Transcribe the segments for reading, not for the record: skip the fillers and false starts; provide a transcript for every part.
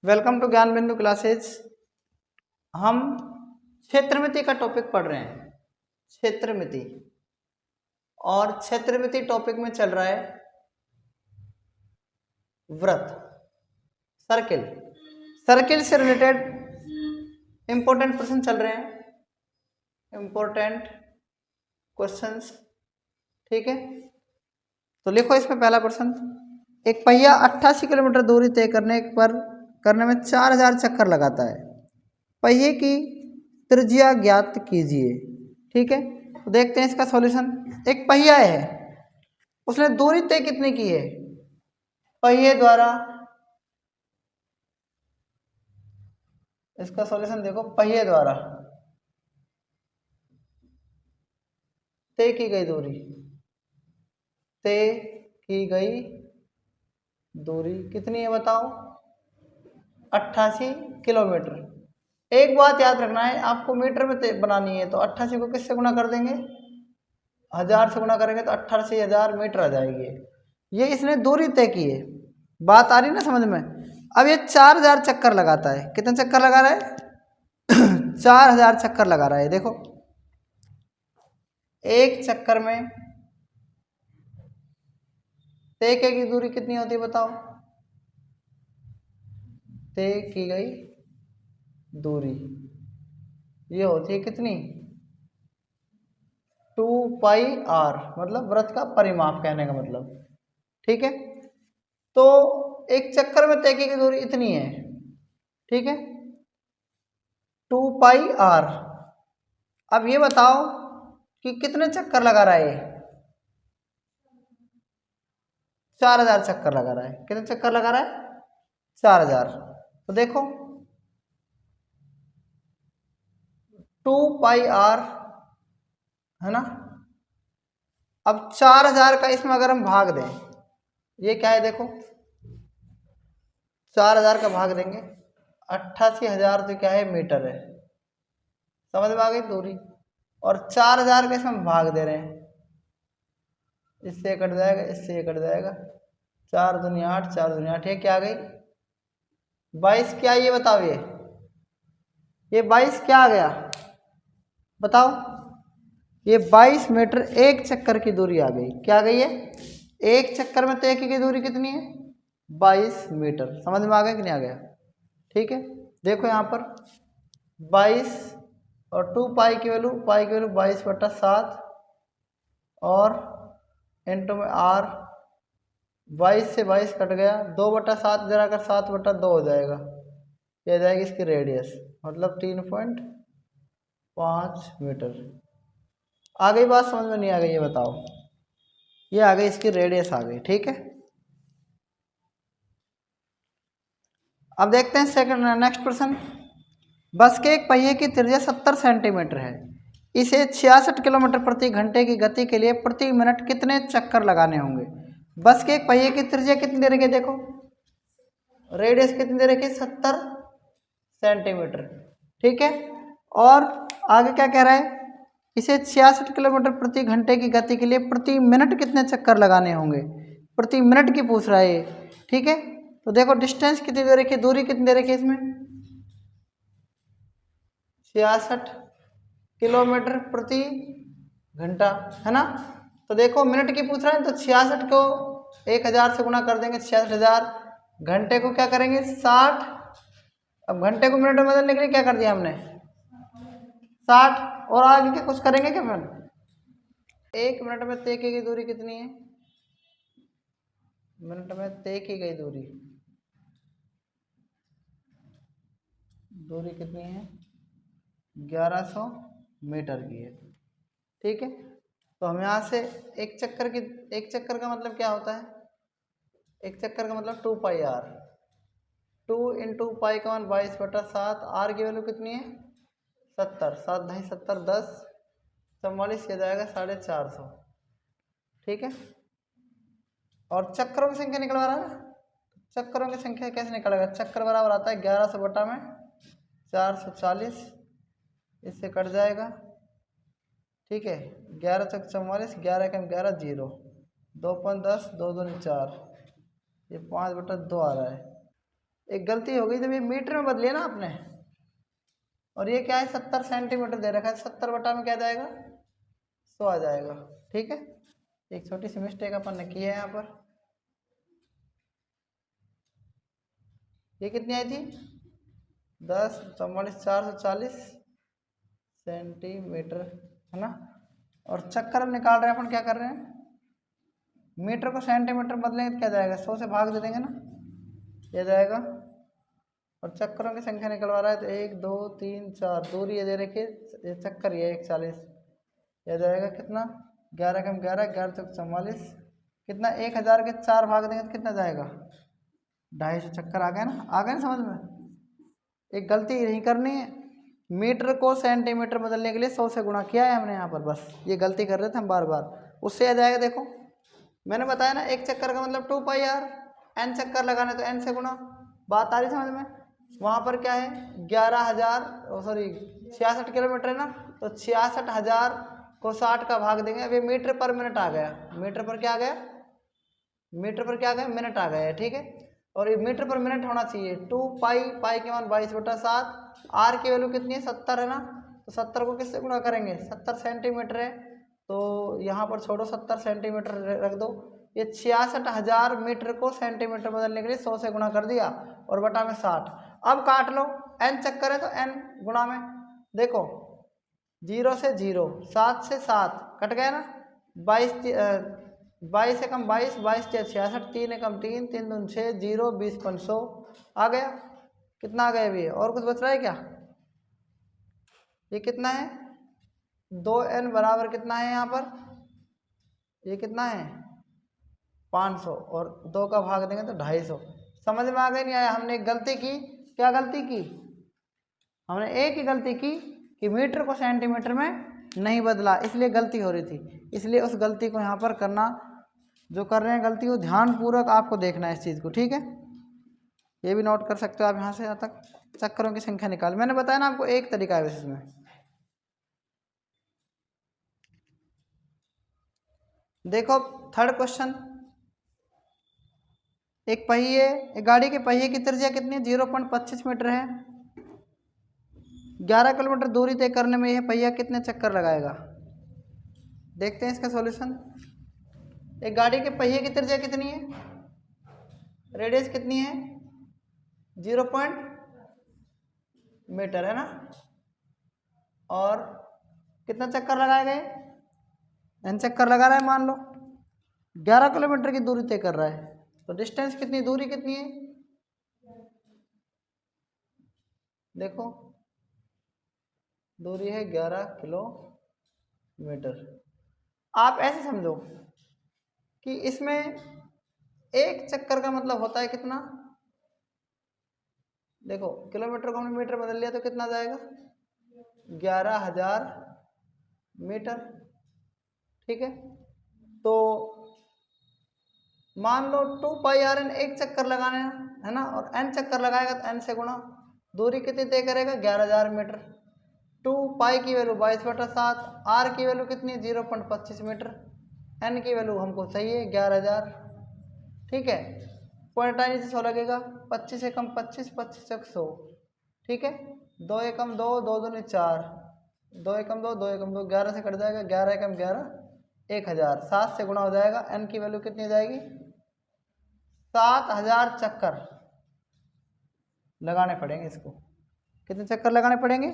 Welcome to ज्ञान बिंदु classes. हम क्षेत्रमिति का टॉपिक पढ़ रहे हैं। क्षेत्रमिति और क्षेत्रमिति टॉपिक में चल रहा है वृत्त, सर्किल। सर्किल से रिलेटेड इंपॉर्टेंट प्रश्न चल रहे हैं, इंपॉर्टेंट क्वेश्चंस। ठीक है, तो लिखो इसमें पहला प्रश्न। एक पहिया 88 किलोमीटर दूरी तय करने में 4000 चक्कर लगाता है। पहिए की त्रिज्या ज्ञात कीजिए। ठीक है, तो देखते हैं इसका सॉल्यूशन। एक पहिया है, उसने दूरी तय कितनी की है पहिए द्वारा। इसका सॉल्यूशन देखो, पहिए द्वारा तय की गई दूरी, तय की गई दूरी कितनी है बताओ? 88 किलोमीटर। एक बात याद रखना है, आपको मीटर में बनानी है तो 88 को किससे गुणा कर देंगे? 1000 से गुणा करेंगे तो 88,000 मीटर आ जाएगी। ये इसने दूरी तय की है। बात आ रही ना समझ में? अब ये 4000 चक्कर लगाता है। कितने चक्कर लगा रहा है? 4000 चक्कर लगा रहा है। देखो, एक चक्कर में तय की दूरी कितनी होती है बताओ? तय की गई दूरी ये होती है कितनी? 2πr, मतलब वृत्त का परिमाप कहने का मतलब। ठीक है, तो एक चक्कर में तय की दूरी इतनी है। ठीक है, 2πr। अब ये बताओ कि कितने चक्कर लगा रहा है? 4000 चक्कर लगा रहा है। कितने चक्कर लगा रहा है? 4000। तो देखो 2πr है ना। अब 4000 का इसमें अगर हम भाग दें, ये क्या है देखो, 4000 का भाग देंगे 88,000 तो क्या है? मीटर है। समझ में आ गई दूरी? और 4000 का इसमें भाग दे रहे हैं, इससे कट जाएगा, इससे कट जाएगा। 4 दूनी 8, 4 दूनी 8, ये क्या आ गई? 22। क्या ये बताओ? ये 22 क्या आ गया बताओ? ये 22 मीटर एक चक्कर की दूरी आ गई। क्या आ गई है? एक चक्कर में तय की दूरी कितनी है? 22 मीटर। समझ में आ गया कि नहीं आ गया? ठीक है, देखो यहाँ पर 22 और 2 की वैल्यू 22/7 और इंटू में r। 22 से 22 कट गया, 2/7 जरा कर 7/2 हो जाएगा। ये आ जाएगी इसकी रेडियस, मतलब 3.5 मीटर। आ गई बात? समझ में नहीं आ गई ये बताओ? ये आ गई, इसकी रेडियस आ गई। ठीक है, अब देखते हैं सेकंड नेक्स्ट प्रश्न। बस के एक पहिए की त्रिज्या 70 सेंटीमीटर है। इसे 66 किलोमीटर प्रति घंटे की गति के लिए प्रति मिनट कितने चक्कर लगाने होंगे? बस के एक पहिए की त्रिज्या कितनी दे रखी है देखो, रेडियस कितनी दे रखी है? 70 सेंटीमीटर। ठीक है, और आगे क्या कह रहा है? इसे 66 किलोमीटर प्रति घंटे की गति के लिए प्रति मिनट कितने चक्कर लगाने होंगे? प्रति मिनट की पूछ रहा है। ठीक है, तो देखो डिस्टेंस कितनी दे रखी है, दूरी कितनी दे रखी है इसमें? 66 किलोमीटर प्रति घंटा है ना। तो देखो मिनट की पूछ रहा है तो 66 को 1000 से गुणा कर देंगे, 66,000। घंटे को क्या करेंगे? 60। अब घंटे को मिनट में बदलने के लिए क्या कर दिया हमने? 60। और आगे के कुछ करेंगे क्या फिर? एक मिनट में तय की गई दूरी कितनी है? मिनट में तय की गई दूरी कितनी है? 1100 मीटर की है। ठीक है, तो हम यहाँ से एक चक्कर का मतलब क्या होता है? एक चक्कर का मतलब 2πr। 2 × पाई का मान 22/7। आर की वैल्यू कितनी है? 70। 7 × 70 10 44 किया जाएगा 450। ठीक है, और चक्करों की संख्या निकलवा रहा है ना। चक्करों की संख्या कैसे निकलेगा? चक्कर बराबर आता है 1100 बटा में 440, इससे कट जाएगा। ठीक है, 11 चक 44, 11 कम 11 0, 2 5 10, 2 दूनी 4, ये 5/2 आ रहा है। एक गलती हो गई, जब ये मीटर में बदलिए ना आपने, और ये क्या है 70 सेंटीमीटर दे रखा है, 70 बटा में क्या जाएगा 100 आ जाएगा। ठीक है, एक छोटी सी मिस्टेक अपन ने की है यहाँ पर। ये कितनी आई थी 10 44 440 सेंटीमीटर, है ना। और चक्कर हम निकाल रहे हैं, अपन क्या कर रहे हैं, मीटर को सेंटीमीटर बदलेंगे तो क्या जाएगा 100 से भाग दे देंगे ना, ये जाएगा। और चक्करों की संख्या निकलवा रहा है तो 1 2 3 4 दूरी ये दे रखी है, ये चक्कर ये 140, यह जाएगा कितना 11 कम 11 11 चौक 44, कितना 1000 के 4 भाग देंगे तो कितना जाएगा 250 चक्कर। आ गया ना, आ गया ना समझ में। एक गलती नहीं करनी है, मीटर को सेंटीमीटर बदलने के लिए 100 से गुणा किया है हमने यहाँ पर, बस ये गलती कर रहे थे हम बार बार, उससे आ जाएगा। देखो मैंने बताया ना, एक चक्कर का मतलब 2 पाई आर, n चक्कर लगाने तो n से गुणा, बात आ रही समझ में। वहाँ पर क्या है 11,000 सॉरी 66 किलोमीटर है ना, तो 66,000 को 60 का भाग देंगे। अब ये मीटर पर मिनट आ गया, मीटर पर क्या आ गया, मीटर पर क्या आ गया मिनट आ गया है। ठीक है, और ये मीटर पर मिनट होना चाहिए 2 पाई, पाई के मान 22/7, आर की वैल्यू कितनी है 70 है ना, तो 70 को किससे गुणा करेंगे, 70 सेंटीमीटर है तो यहाँ पर छोड़ो 70 सेंटीमीटर रख दो। ये 66,000 मीटर को सेंटीमीटर बदलने के लिए 100 से गुणा कर दिया और बटा में 60। अब काट लो, n चक्कर है तो n गुणा में, देखो 0 से 0, 7 से 7 कट गया ना, 22 एकम 22, 22 से 66, 3 एकम 3, 3 दूनी 6, 0 20 100 आ गया। कितना आ गया अभी, और कुछ बच रहा है क्या, ये कितना है 2n बराबर कितना है यहाँ पर, ये कितना है 500, और 2 का भाग देंगे तो 250। समझ में आ गया नहीं आया, हमने एक गलती की, क्या गलती की, हमने एक ही गलती की कि मीटर को सेंटीमीटर में नहीं बदला, इसलिए गलती हो रही थी। इसलिए उस गलती को यहाँ पर करना, जो कर रहे हैं गलती को ध्यानपूर्वक आपको देखना है इस चीज़ को। ठीक है, ये भी नोट कर सकते हो आप यहाँ से यहाँ तक। चक्करों की संख्या निकाल, मैंने बताया ना आपको एक तरीका है वैसे इसमें। देखो थर्ड क्वेश्चन, एक पहिए, एक गाड़ी के पहिए की त्रिज्या कितनी है 0.25 मीटर है, 11 किलोमीटर दूरी तय करने में यह पहिया कितने चक्कर लगाएगा। देखते हैं इसका सॉल्यूशन। एक गाड़ी के पहिए की त्रिज्या कितनी है, रेडियस कितनी है 0 मीटर है ना, और कितना चक्कर लगाएगा ये, n चक्कर लगा रहा है, मान लो 11 किलोमीटर की दूरी तय कर रहा है, तो डिस्टेंस कितनी, दूरी कितनी है, देखो दूरी है 11 किलोमीटर। आप ऐसे समझो कि इसमें एक चक्कर का मतलब होता है कितना, देखो किलोमीटर को हमने मीटर बदल लिया तो कितना जाएगा 11,000 मीटर। ठीक है, तो मान लो 2 पाई आर एन एक चक्कर लगाने है ना, और n चक्कर लगाएगा तो n से गुणा, दूरी कितनी तय करेगा 11,000 मीटर। 2 पाई की वैल्यू 22/7, आर की वैल्यू कितनी 0.25 मीटर, n की वैल्यू हमको चाहिए 11,000। ठीक है, पॉइंट आने से 100 लगेगा, 25 एकम 25, 25 एक 100। ठीक है, 2 एकम 2, 2 दूनी 4, 2 एकम 2, 2 एकम 2, 11 से कट जाएगा, 11 एकम 11 1000, 7 से गुणा हो जाएगा, n की वैल्यू कितनी हो जाएगी 7,000 चक्कर लगाने पड़ेंगे इसको। कितने चक्कर लगाने पड़ेंगे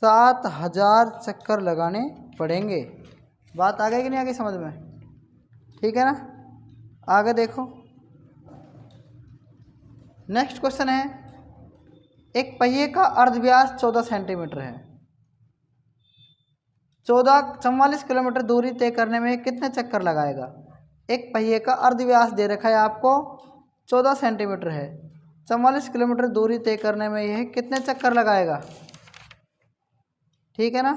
7,000 चक्कर लगाने पड़ेंगे। बात आ गई कि नहीं आ गई समझ में, ठीक है ना। आगे देखो, नेक्स्ट क्वेश्चन है, एक पहिए का अर्धव्यास 14 सेंटीमीटर है, 44 किलोमीटर दूरी तय करने में कितने चक्कर लगाएगा। एक पहिए का अर्धव्यास दे रखा है आपको 14 सेंटीमीटर है, 44 किलोमीटर दूरी तय करने में यह कितने चक्कर लगाएगा। ठीक है ना,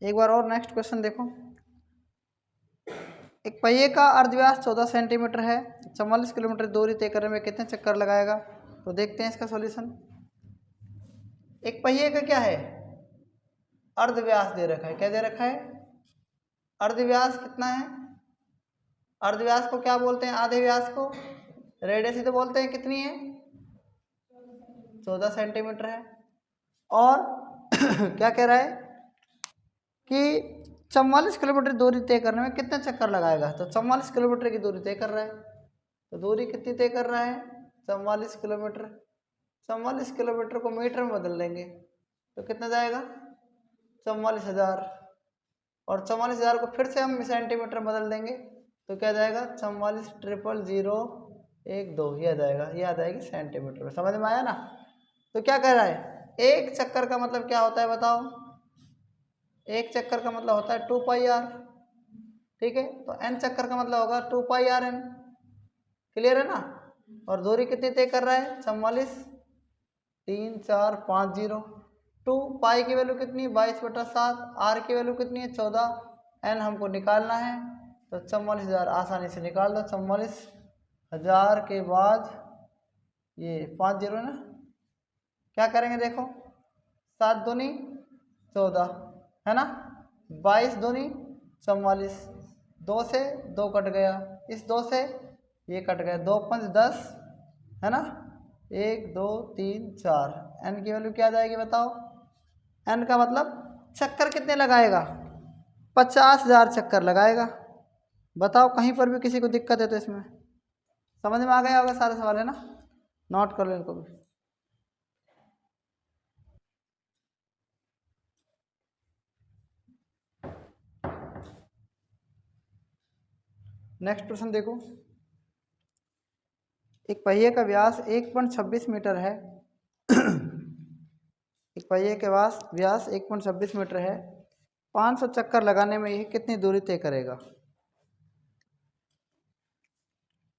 एक बार और नेक्स्ट क्वेश्चन देखो, एक पहिए का अर्धव्यास 14 सेंटीमीटर है, 44 किलोमीटर दूरी तय करने में कितने चक्कर लगाएगा। तो देखते हैं इसका सॉल्यूशन। एक पहिए का क्या है, अर्ध व्यास दे रखा है। क्या दे रखा है, अर्ध व्यास कितना है, अर्ध व्यास को क्या बोलते हैं, आधे व्यास को रेडियस ही तो बोलते हैं। कितनी है, 14 सेंटीमीटर है। और क्या कह रहा है कि 44 किलोमीटर दूरी तय करने में कितने चक्कर लगाएगा। तो 44 किलोमीटर की दूरी तय कर रहा है, तो दूरी कितनी तय कर रहा है, 44 किलोमीटर। 44 किलोमीटर को मीटर में बदल देंगे तो कितना जाएगा, 44,000। और 44,000 को फिर से हम सेंटीमीटर में बदल देंगे तो क्या जाएगा, 44,000,012, ये आ जाएगा, ये आ जाएगी सेंटीमीटर में। समझ में आया ना। तो क्या कह रहा है, एक चक्कर का मतलब क्या होता है बताओ, एक चक्कर का मतलब होता है 2πr। ठीक है, तो n चक्कर का मतलब होगा 2πrn। क्लियर है ना। और दूरी कितनी तय कर रहा है, 44, 3, 4, 5, 0। 2 पाई की वैल्यू कितनी, 22/7। r की वैल्यू कितनी है, 14। n हमको निकालना है तो 44,000 आसानी से निकाल दो। 44,000 के बाद ये 5 0 है ना, क्या करेंगे देखो, 7 दूनी 14 है ना, 22 दूनी 44, 2 से 2 कट गया, इस 2 से ये कट गया, 2 5 10 है ना, 1 2 3 4। n की वैल्यू क्या आ जाएगी बताओ, n का मतलब चक्कर कितने लगाएगा, 50,000 चक्कर लगाएगा। बताओ कहीं पर भी किसी को दिक्कत है तो इसमें समझ में आ गया होगा सारे सवाल, है ना। नोट कर लो इनको भी। नेक्स्ट प्रश्न देखो, एक पहिए का व्यास 1.26 मीटर है। एक पहिए के व्यास 1.26 मीटर है। 500 चक्कर लगाने में यह कितनी दूरी तय करेगा।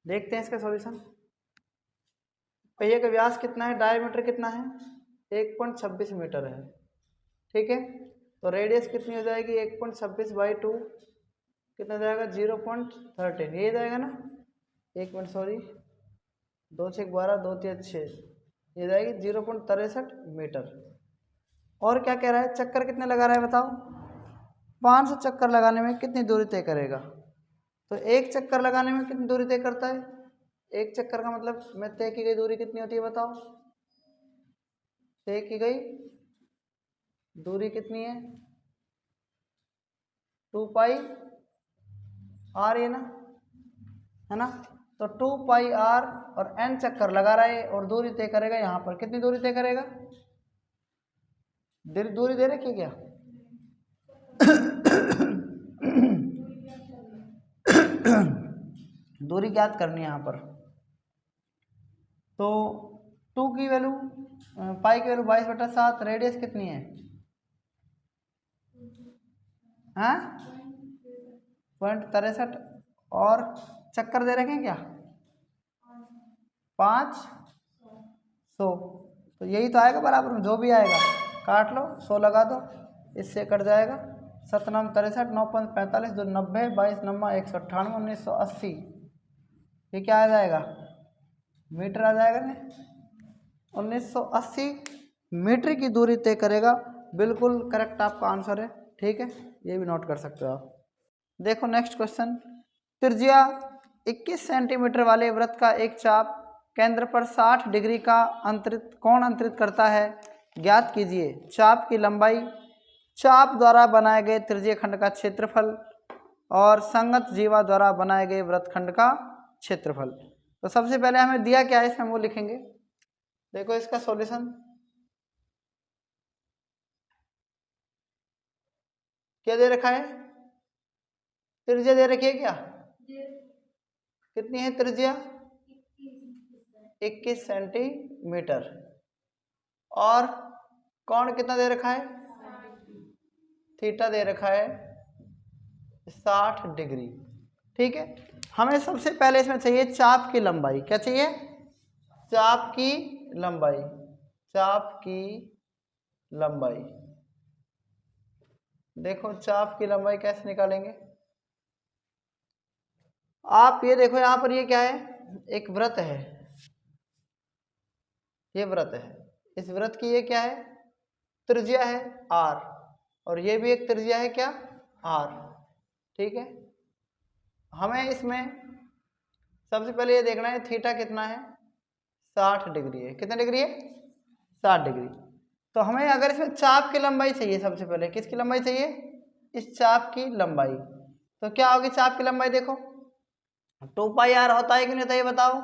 देखते हैं इसका सॉल्यूशन। पहिए का व्यास कितना है, डायमीटर कितना है, 1.26 मीटर है। ठीक है, तो रेडियस कितनी हो जाएगी, 1.26/2 कितना जाएगा, 0.13। ये जाएगा ना, 2 6 12 2 3 6, ये जाएगी 0.63 मीटर। और क्या कह रहा है, चक्कर कितने लगा रहा है बताओ, 500 चक्कर लगाने में कितनी दूरी तय करेगा। तो एक चक्कर लगाने में कितनी दूरी तय करता है, एक चक्कर का मतलब में तय की गई दूरी कितनी होती है बताओ, तय की गई दूरी कितनी है, 2πr है ना। तो 2πr और n चक्कर लगा रहा है और दूरी तय करेगा, यहाँ पर कितनी दूरी तय करेगा, दूरी दे रखी क्या दूरी ज्ञात करनी है यहाँ पर। तो 2 की वैल्यू, पाई की वैल्यू 22/7, रेडियस कितनी है, हाँ 0.63, और चक्कर दे रखे हैं क्या, 500। तो यही तो आएगा बराबर में, जो भी आएगा काट लो, 100 लगा दो, इससे कट जाएगा। 7 9 63, 9 5 45, 2 90, 22 9 198, 1980। ये क्या आ जाएगा, मीटर आ जाएगा ना। 1980 मीटर की दूरी तय करेगा। बिल्कुल करेक्ट आपका आंसर है। ठीक है, ये भी नोट कर सकते हो आप। देखो नेक्स्ट क्वेश्चन, त्रिज्या 21 सेंटीमीटर वाले वृत्त का एक चाप केंद्र पर 60 डिग्री का कोण अंतरित करता है, ज्ञात कीजिए चाप की लंबाई, चाप द्वारा बनाए गए त्रिज्यीय खंड का क्षेत्रफल और संगत जीवा द्वारा बनाए गए वृत्तखंड का क्षेत्रफल। तो सबसे पहले हमें दिया क्या है, इसमें वो लिखेंगे। देखो इसका सॉल्यूशन क्या दे रखा है, त्रिज्या दे रखी है क्या, कितनी है त्रिज्या, 21 सेंटीमीटर, और कोण कितना दे रखा है, थीटा दे रखा है 60 डिग्री। ठीक है, हमें सबसे पहले इसमें चाहिए चाप की लंबाई। क्या चाहिए, चाप की लंबाई, चाप की लंबाई। देखो चाप की लंबाई कैसे निकालेंगे, आप ये देखो यहाँ पर ये क्या है, एक वृत्त है, ये वृत्त है, इस वृत्त की ये क्या है, त्रिज्या है r और ये भी एक त्रिज्या है क्या r। ठीक है, हमें इसमें सबसे पहले ये देखना है थीटा कितना है 60 डिग्री है। कितने डिग्री है 60 डिग्री। तो हमें अगर इसमें चाप की लंबाई चाहिए, सबसे पहले किसकी लंबाई चाहिए, इस चाप की लंबाई। तो क्या होगी चाप की लंबाई, देखो 2 पाई आर होता है कि नहीं होता ये बताओ,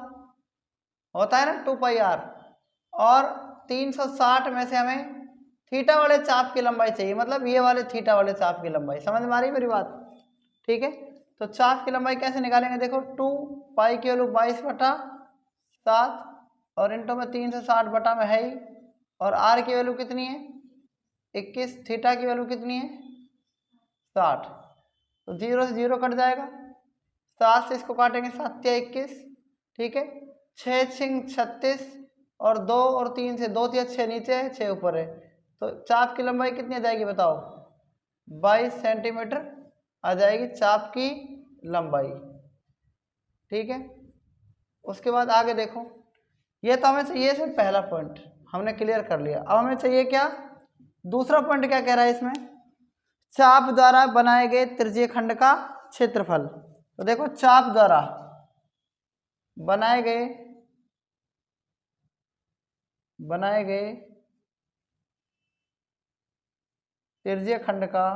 होता है ना 2 पाई आर। और 360 में से हमें थीटा वाले चाप की लंबाई चाहिए, मतलब ये वाले थीटा वाले चाप की लंबाई। समझ में आ रही मेरी बात। ठीक है, तो चाप की लंबाई कैसे निकालेंगे, देखो 2 पाई की वैल्यू 22/7 और इंटू में 360 बटा में है ही, और आर की वैल्यू कितनी है 21, थीटा की वैल्यू कितनी है 60। तो 0 से 0 कट जाएगा, 7 से इसको काटेंगे 7 या 21। ठीक है, 6 6 36 और 2 और 3 से 2 या 6 नीचे है 6 ऊपर है। तो चाप की लंबाई कितनी आ जाएगी बताओ, 22 सेंटीमीटर आ जाएगी चाप की लंबाई। ठीक है, उसके बाद आगे देखो, ये तो हमें चाहिए सिर्फ पहला पॉइंट हमने क्लियर कर लिया। अब हमें चाहिए क्या दूसरा पॉइंट, क्या कह रहा है इसमें, चाप द्वारा बनाए गए त्रिज्यीय खंड का क्षेत्रफल। तो देखो चाप द्वारा बनाए गए त्रिज्यीय खंड का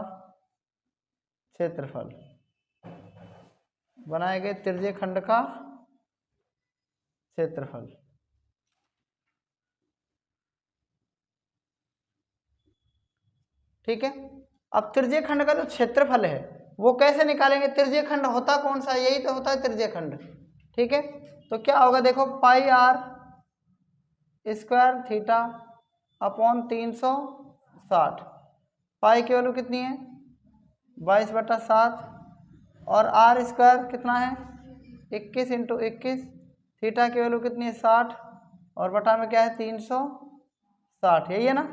क्षेत्रफल, बनाए गए त्रिज्यीय खंड का क्षेत्रफल। ठीक है, अब त्रिज्यीय खंड का जो क्षेत्रफल है वो कैसे निकालेंगे, त्रिज्यीय खंड होता कौन सा, यही तो होता है त्रिज्यीय खंड। ठीक है, तो क्या होगा देखो पाई आर स्क्वायर थीटा अपॉन 360, पाई की वैल्यू कितनी है 22/7 और आर स्क्वायर कितना है 21 × 21, थीटा की वैल्यू कितनी है 60 और बटा में क्या है 360, यही है ना।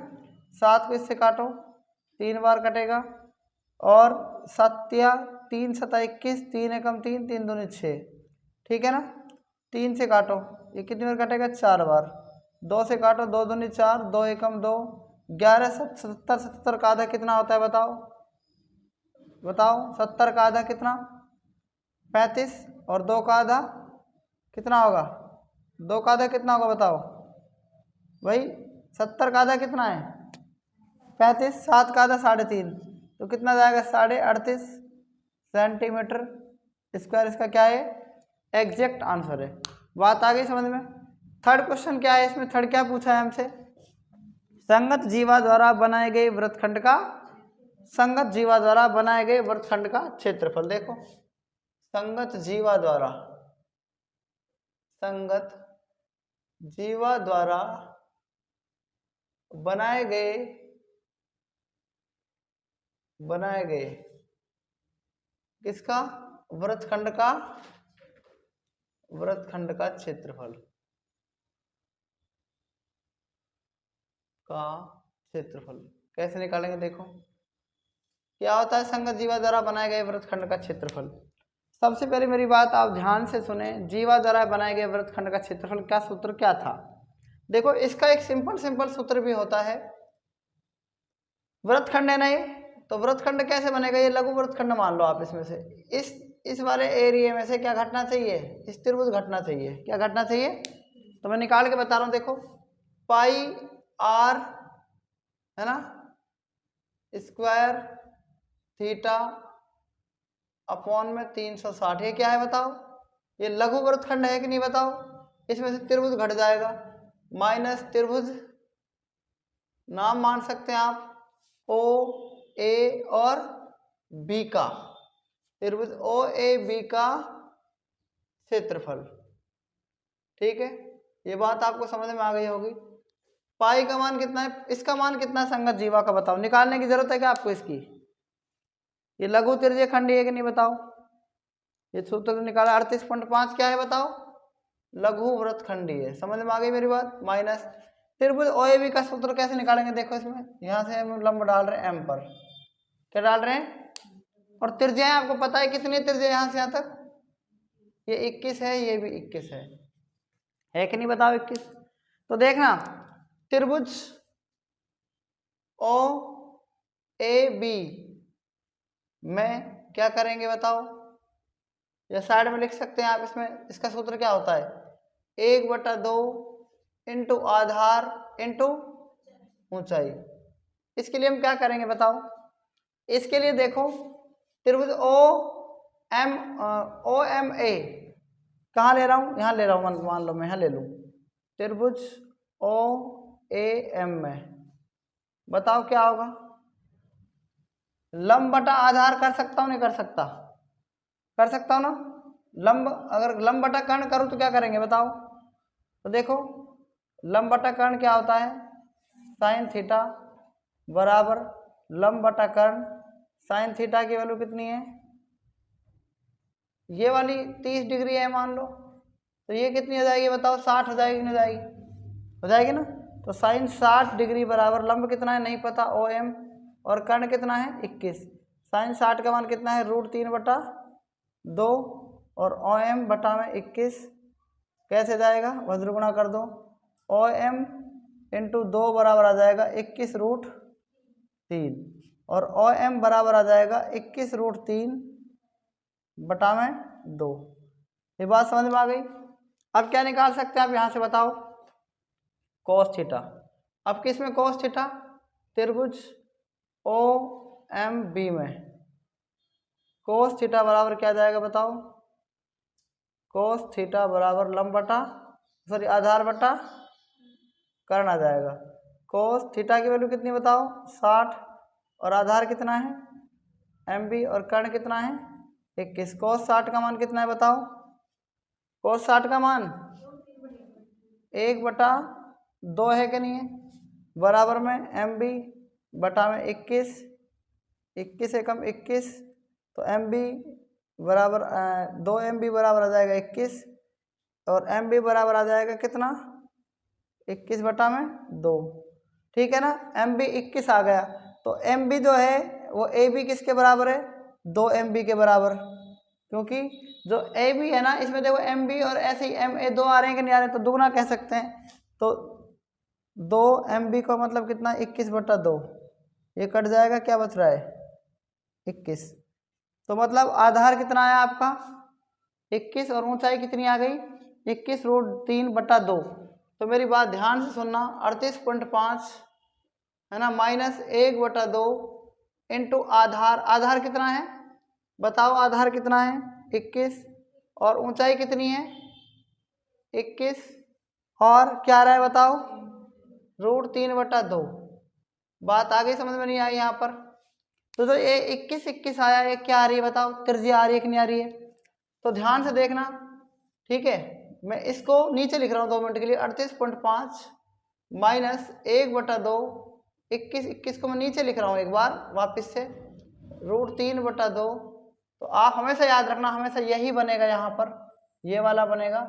7 को इससे काटो 3 बार कटेगा और 7 या 3 7 21, 3 एकम 3, 3 दूनी 6। ठीक है ना, 3 से काटो ये कितनी बार कटेगा 4 बार, 2 से काटो 2 दूनी 4, 2 एकम 2, 11 77 77 का आधा कितना होता है बताओ, 70 का आधा कितना 35 और 2 का आधा कितना होगा, 2 का आधा कितना होगा बताओ भाई, 70 का आधा कितना है 35, 7 का आधा 3.5, तो कितना जाएगा 38.5 सेंटीमीटर स्क्वायर। इसका क्या है एग्जैक्ट आंसर है। बात आ गई समझ में। थर्ड क्वेश्चन क्या है इसमें, थर्ड क्या पूछा है हमसे, संगत जीवा द्वारा बनाए गए वृत्तखंड का, संगत जीवा द्वारा बनाए गए वृत्तखंड का क्षेत्रफल। देखो संगत जीवा द्वारा बनाए गए किसका वृत्तखंड का क्षेत्रफल कैसे निकालेंगे, देखो क्या होता है संगत जीवा द्वारा बनाए गए वृत्तखंड का क्षेत्रफल। सबसे पहले मेरी बात आप ध्यान से सुने, जीवा द्वारा बनाए गए वृत्तखंड का क्षेत्रफल का सूत्र क्या था। देखो इसका एक सिंपल सूत्र भी होता है, वृत्तखंड है ना ये, तो वृत्तखंड कैसे बनेगा, ये लघु वृत्तखंड मान लो आप। इसमें से इस वाले एरिया में से क्या घटना चाहिए, इस त्रिभुज घटना चाहिए। क्या घटना चाहिए, तो मैं निकाल के बता रहा हूँ। देखो पाई आर है ना स्क्वायर थीटा अपॉन में 360, ये क्या है बताओ, ये लघु वृत्तखंड है कि नहीं बताओ। इसमें से त्रिभुज घट जाएगा, माइनस त्रिभुज नाम मान सकते हैं आप ओ ए और बी का, त्रिभुज ओ ए बी का क्षेत्रफल। ठीक है, ये बात आपको समझ में आ गई होगी। पाई का मान कितना है, इसका मान कितना है संगत जीवा का बताओ, निकालने की जरूरत है क्या आपको इसकी। ये लघु त्रिज्यीय खंड है कि नहीं बताओ, ये सूत्र निकाला 38.5 क्या है बताओ, लघु वृत्तखंडी है। समझ में आ गई मेरी बात। माइनस त्रिभुज ओएबी का सूत्र कैसे निकालेंगे, देखो इसमें यहाँ से हम लंब डाल रहे हैं एम पर, क्या डाल रहे हैं, और त्रिज्याएं आपको पता है कितनी त्रिज्या यहाँ से यहाँ तक, ये 21 है, ये भी 21 है कि नहीं बताओ 21। तो देखना त्रिभुज ओ ए बी में क्या करेंगे बताओ, या साइड में लिख सकते हैं आप। इसमें इसका सूत्र क्या होता है, 1/2 इंटू आधार इंटू ऊंचाई। इसके लिए हम क्या करेंगे बताओ, इसके लिए देखो त्रिभुज ओ एम ए कहाँ ले रहा हूँ, यहाँ ले रहा हूँ, मान लो मैं यहाँ ले लूँ त्रिभुज ओ ए एम में, बताओ क्या होगा, लंब बटा आधार कर सकता हूँ नहीं कर सकता, कर सकता हूँ ना। लंब, अगर लंब बटा कर्ण करूँ तो क्या करेंगे बताओ, तो देखो लंब बटा कर्ण क्या होता है, साइन थीटा बराबर लंब बटा कर्ण, साइन थीटा की वैल्यू कितनी है, ये वाली 30 डिग्री है मान लो, तो ये कितनी हो जाएगी बताओ, 60 हो जाएगी, नहीं हो जाएगी, हो जाएगी ना। तो साइन 60 डिग्री बराबर लंब कितना है नहीं पता ओ एम, और कर्ण कितना है 21, साइन 60 का मान कितना है √3/2 और ओ एम बटा में 21, कैसे जाएगा वज्र गुणा कर दो, ओ एम इंटू 2 बराबर आ जाएगा 21√3 और ओ एम बराबर आ जाएगा 21√3 बटा में 2। ये बात समझ में आ गई। अब क्या निकाल सकते हैं आप यहाँ से बताओ, कोस थीटा। अब किस में कोस थीटा, त्रिभुज ओ एम बी में कोस थीटा बराबर क्या जाएगा बताओ, कोस थीटा बराबर लंब बटा सॉरी आधार बटा कर्ण आ जाएगा। कोस थीटा की वैल्यू कितनी बताओ 60 और आधार कितना है एम बी और कर्ण कितना है 21। कोस 60 का मान कितना है बताओ, कोस 60 का मान 1/2 है कि नहीं है, बराबर में एम बी बटा में 21, 21 से कम 21 तो एम बी बराबर 2 एम बी बराबर आ जाएगा 21 और एम बी बराबर आ जाएगा कितना 21 बटा में 2, ठीक है ना। एम बी 21 आ गया तो एम बी जो है वो ए बी किसके बराबर है 2 एम बी के बराबर, क्योंकि जो ए बी है ना इसमें देखो एम बी और ऐसे ही एम ए 2 आ रहे हैं कि नहीं आ रहे हैं, तो दुगना कह सकते हैं। तो 2 एम बी का मतलब कितना 21/2, ये कट जाएगा क्या बच रहा है 21, तो मतलब आधार कितना आया आपका 21 और ऊंचाई कितनी आ गई 21√3/2। तो मेरी बात ध्यान से सुनना, 38.5 है ना माइनस 1/2 इंटू आधार, आधार कितना है बताओ, आधार कितना है 21 और ऊंचाई कितनी है 21 और क्या रहा है बताओ √3/2। बात आ गई, समझ में नहीं आई यहाँ पर। तो ये 21 आया, ये क्या आ रही है बताओ, त्रिज्या आ रही है कि नहीं आ रही है, तो ध्यान से देखना, ठीक है। मैं इसको नीचे लिख रहा हूँ 2 मिनट के लिए, 38.5 माइनस 1/2, 21 को मैं नीचे लिख रहा हूँ एक बार वापस से, √3/2। तो आप हमेशा याद रखना, हमेशा यही बनेगा यहाँ पर, ये वाला बनेगा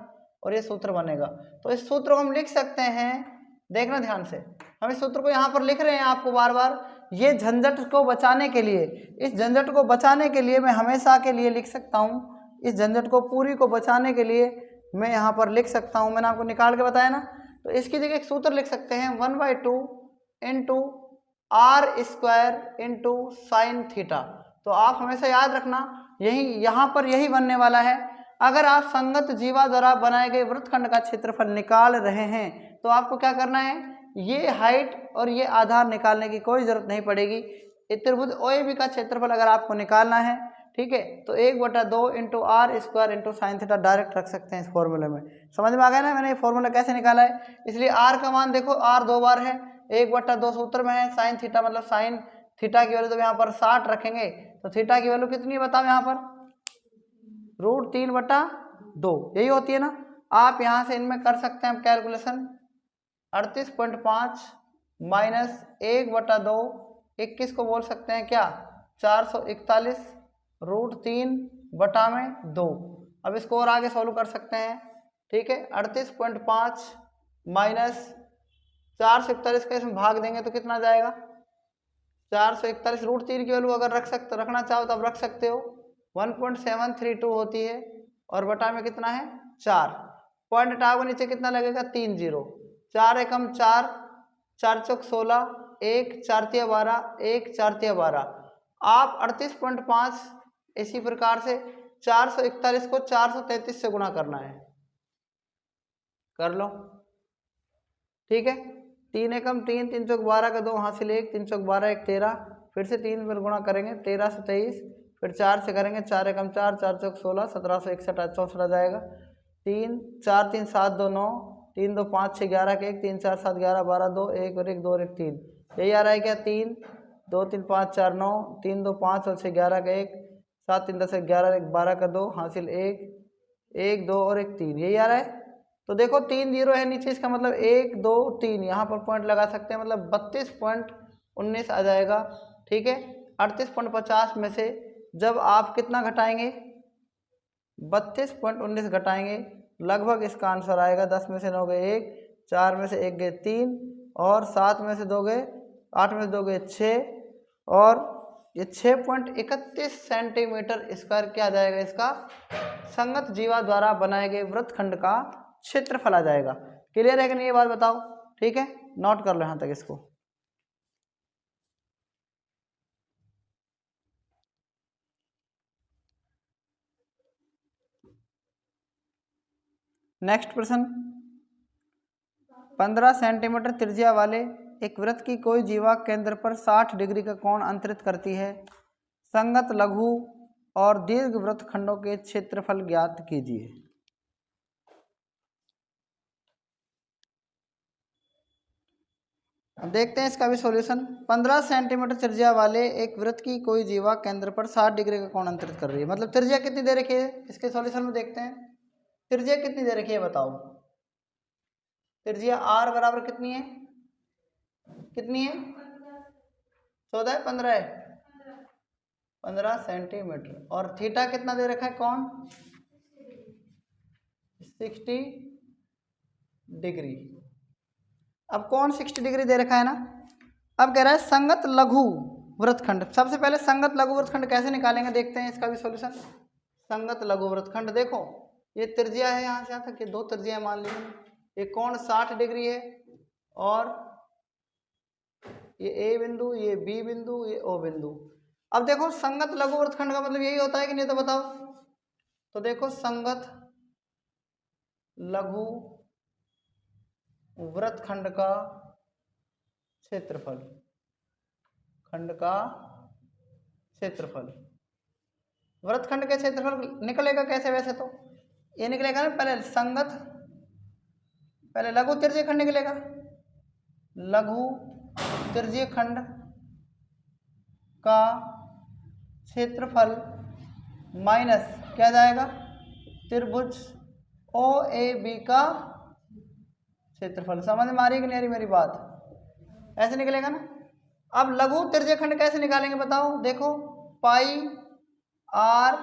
और ये सूत्र बनेगा। तो इस सूत्र को हम लिख सकते हैं, देखना ध्यान से, हम इस सूत्र को यहाँ पर लिख रहे हैं आपको बार बार, ये झंझट को बचाने के लिए, इस झंझट को बचाने के लिए मैं हमेशा के लिए लिख सकता हूँ, इस झंझट को पूरी को बचाने के लिए मैं यहाँ पर लिख सकता हूँ, मैंने आपको निकाल के बताया ना। तो इसकी जगह एक सूत्र लिख सकते हैं 1/2 into r² into sine theta. तो आप हमेशा याद रखना यही यहाँ पर यही बनने वाला है। अगर आप संगत जीवा द्वारा बनाए गए वृत्तखंड का क्षेत्रफल निकाल रहे हैं तो आपको क्या करना है, ये हाइट और ये आधार निकालने की कोई ज़रूरत नहीं पड़ेगी। त्रिभुज OAB का क्षेत्रफल अगर आपको निकालना है, ठीक है, तो 1/2 into r² into sine theta direct रख सकते हैं इस फॉर्मूले में। समझ में आ गया ना मैंने ये फॉर्मूला कैसे निकाला है। इसलिए r का मान देखो, r 2 बार है, 1/2 सूत्र में है, साइन थीटा मतलब साइन थीटा की वैल्यू तो यहाँ पर 60 रखेंगे, तो थीटा की वैल्यू कितनी है बताओ यहाँ पर √3/2 यही होती है ना। आप यहाँ से इनमें कर सकते हैं कैलकुलेशन, 38.5 माइनस 1/2, 21 को बोल सकते हैं क्या 441 √3/2। अब इसको और आगे सॉल्व कर सकते हैं, ठीक है। 38.5 माइनस 441 का इसमें भाग देंगे तो कितना जाएगा 441, √3 की वैल्यू अगर रखना चाहो तो आप रख सकते हो, 1.732 होती है और बटा में कितना है 4, पॉइंट हटाओगे नीचे कितना लगेगा 3 0, 4 एकम 4, 4 चौक 16 1 4 तिया 12, 1 4 तिया 12। आप 38.5 इसी प्रकार से 441 को 433 से गुणा करना है, कर लो। ठीक है, 3 एकम 3, 3 चौक 12 का 2 हासिल 1, 3 चौक 12 1 13, फिर से 3 पर गुणा करेंगे 13 से 23, फिर 4 से करेंगे 4 एकम 4, 4 चौक 16, 1761 64 आ जाएगा। 3 4 3 7 2 9, 3 2 5 6 11 के 1, 3 4 7 11 12 2 1 और 1 2 और 1 3, यही आ रहा है क्या? 3 2 3 5 4 9, 3 2 5 और 6 11 का 1, 7 3 10 11 1 12 का 2 हासिल 1 1 2 और 1 3, यही आ रहा है। तो देखो 3 जीरो है नीचे, इसका मतलब 1 2 3 यहाँ पर पॉइंट लगा सकते हैं, मतलब 32.19 आ जाएगा। ठीक है, 38.50 में से जब आप कितना घटाएंगे, 32.19 घटाएंगे, लगभग इसका आंसर आएगा 10 में से 9 गए 1, 4 में से 1 गए 3 और 7 में से 2 गए 8 में से 2 गए 6 और ये 6.31 सेंटीमीटर स्क्वायर क्या आ जाएगा, इसका संगत जीवा द्वारा बनाए गए वृत्तखंड का क्षेत्रफल आ जाएगा। क्लियर है कि नहीं ये बात बताओ? ठीक है, नोट कर लो यहां तक इसको। नेक्स्ट प्रश्न, 15 सेंटीमीटर त्रिज्या वाले एक वृत्त की कोई जीवा केंद्र पर 60 डिग्री का कोण अंतरित करती है, संगत लघु और दीर्घ वृत्तखंडों के क्षेत्रफल ज्ञात कीजिए। अब देखते हैं इसका भी सॉल्यूशन। 15 सेंटीमीटर त्रिज्या वाले एक वृत्त की कोई जीवा केंद्र पर 60 डिग्री का कोण अंतरित कर रही है, मतलब त्रिज्या कितनी दे रखी है, इसके सॉल्यूशन में देखते हैं। त्रिज्या कितनी दे रखी है बताओ? त्रिज्या r बराबर कितनी है, कितनी है? 14 है, 15 है, 15 सेंटीमीटर। और थीटा कितना दे रखा है, कौन? 60 डिग्री। अब कौन 60 डिग्री दे रखा है ना। अब कह रहा है संगत लघु वृत्तखंड। सबसे पहले संगत लघु वृत्तखंड कैसे निकालेंगे देखते हैं इसका भी सॉल्यूशन। संगत लघु वृत्तखंड, देखो ये त्रिज्या है यहाँ से यहाँ तक, ये 2 त्रिज्या मान लीजिए, ये कोण 60 डिग्री है और ये ए बिंदु, ये बी बिंदु, ये ओ बिंदु। अब देखो संगत लघु वृत्तखंड का मतलब यही होता है कि नहीं, तो बताओ। तो देखो संगत लघु वृत्तखंड का क्षेत्रफल, खंड का क्षेत्रफल, वृत्तखंड के क्षेत्रफल निकलेगा कैसे? वैसे तो ये निकलेगा ना, पहले संगत, पहले लघु त्रिज्यीय खंड निकलेगा, लघु त्रिज्यीय खंड का क्षेत्रफल माइनस क्या जाएगा, त्रिभुज ओ ए बी का क्षेत्रफल। समझ में आ रही है कि नहीं आ रही मेरी बात? ऐसे निकलेगा ना। अब लघु त्रिज्यीय खंड कैसे निकालेंगे बताओ? देखो पाई आर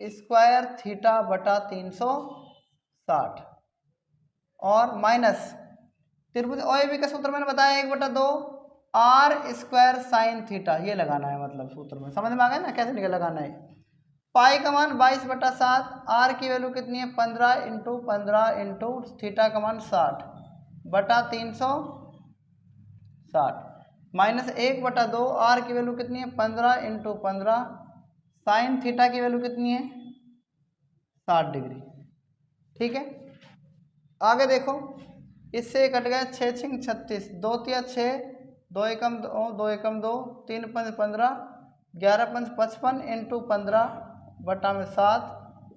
स्क्वायर थीटा बटा 360 और माइनस त्रिभुज ओएबी का सूत्र मैंने बताया 1/2 आर स्क्वायर साइन थीटा, ये लगाना है मतलब सूत्र में। समझ में आ गया ना कैसे निकल लगाना है। पाई का मान 22/7, आर की वैल्यू कितनी है 15 × 15 × थीटा का मान 60 बटा 360 माइनस 1/2 आर की वैल्यू कितनी है 15 × 15 साइन थीटा की वैल्यू कितनी है 60 डिग्री। ठीक है, आगे देखो इससे कट गया 6 6 36, 2 तिया 6, 2 एकम 2, 2 एकम 2, 3 5 15, 11 5 55 × 15 बटा में 7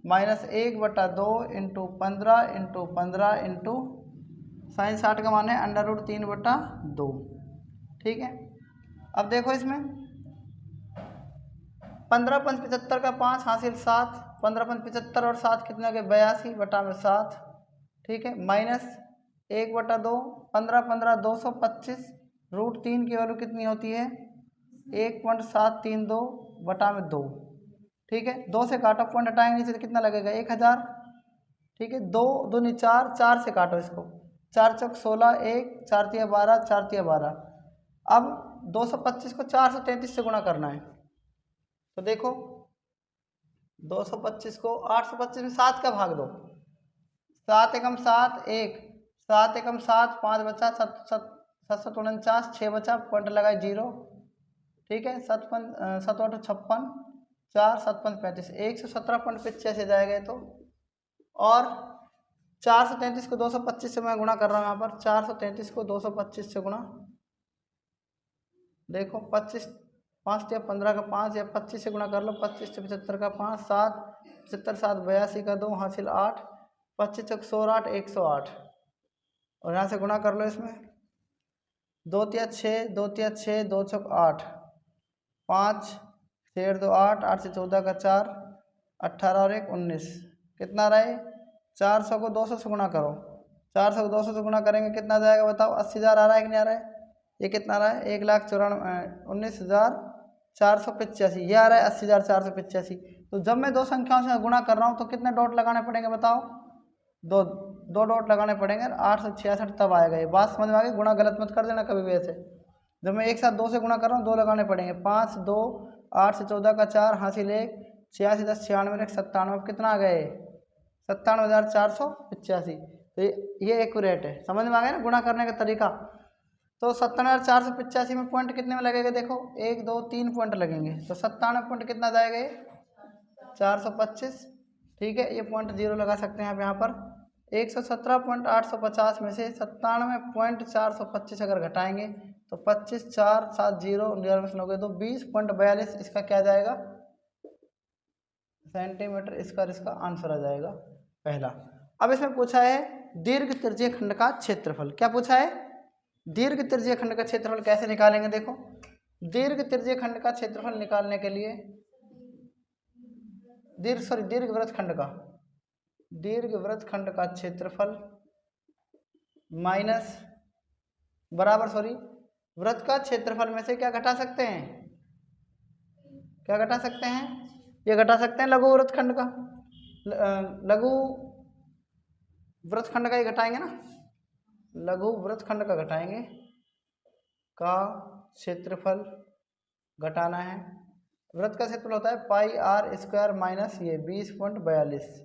माइनस 1/2 × 15 × 15 × साइन 60 का मान है √3/2। ठीक है, अब देखो इसमें 15 5 75 का 5 हासिल 7, 15 5 75 और 7 कितना के 82 बटा में 7। ठीक है, माइनस 1/2, 15 15 225, √3 की वैल्यू कितनी होती है 1.732 बटा में 2। ठीक है, 2 से काटो, पॉइंट हटाएंगे नीचे तो कितना लगेगा 1000। ठीक है, 2 दूनी 4, 4 से काटो इसको, 4 चौक 16, 1 4 तिया 12, 4 तिया 12। अब 225 को 433 से गुणा करना है, तो देखो 225 को 825 में 7 का भाग दो, 7 एकम 7 1, 7 एकम 7 5 बचा 749, 6 बचा, पॉइंट लगाए 0, ठीक है। 7 56, 4 7 35, 117.85 जाएगा तो। और 433 को 225 से मैं गुणा कर रहा हूँ यहाँ पर, 433 को 225 से गुणा, देखो 25, 5 या 15 का 5 या 25 से गुणा कर लो, 25 से 75 का 5, 7 75 7 82 का 2 हासिल 8, 25 चौक 108, 108, और यहाँ से गुणा कर लो इसमें, 2 तिया 6, 2 तिया 6, 2 चौक 8, 5 6 2 8, 8 से 14 का 4, 18 और 1 19, कितना रहे, 400 को 200 से गुणा करो, 400 को 200 से गुणा करेंगे कितना जाएगा बताओ, 80,000 आ रहा है कि नहीं आ रहा है, ये कितना रहा है, 1,19,485, ये आ रहा है 80,485। तो जब मैं दो संख्याओं से गुणा कर रहा हूँ तो कितने डॉट लगाने पड़ेंगे बताओ, दो डॉट लगाने पड़ेंगे, 866 तब आएगा। ये बात समझ में आ गई, गुणा गलत मत कर देना कभी भी ऐसे। जब मैं एक साथ 2 से गुणा कर रहा हूँ 2 लगाने पड़ेंगे, 5 2, 8 से 14 का 4 हासिल 1, 86 10 96 1 97, कितना आ गए 57,485। तो ये एक्यूरेट है, समझ में आ गया ना गुणा करने का तरीका। तो 97,485 में पॉइंट कितने में लगेगा, देखो 1 2 3 पॉइंट लगेंगे, तो 97 पॉइंट कितना जाएगा ये 425, ठीक है। ये पॉइंट 0 लगा सकते हैं आप यहाँ पर। 117.850 में से 97.425 अगर घटाएंगे तो 25 4 7 0 हो गए, तो 20.42 इसका क्या जाएगा सेंटीमीटर स्क्वायर, इसका आंसर आ जाएगा पहला। अब इसमें पूछा है दीर्घ त्रिज्यीय खंड का क्षेत्रफल, क्या पूछा है, दीर्घ त्रिज्यीय खंड का क्षेत्रफल कैसे निकालेंगे। देखो दीर्घ त्रिज्यीय खंड का क्षेत्रफल निकालने के लिए दीर्घ वृत्त खंड का क्षेत्रफल माइनस बराबर वृत्त का क्षेत्रफल में से क्या घटा सकते हैं, क्या घटा सकते हैं, ये घटा सकते हैं लघु वृत्त खंड का, लघु वृत्त खंड का ही घटाएंगे ना, लघु वृत्त खंड का घटाएंगे, का क्षेत्रफल घटाना है। वृत्त का क्षेत्रफल होता है पाई आर स्क्वायर माइनस ये 20.42,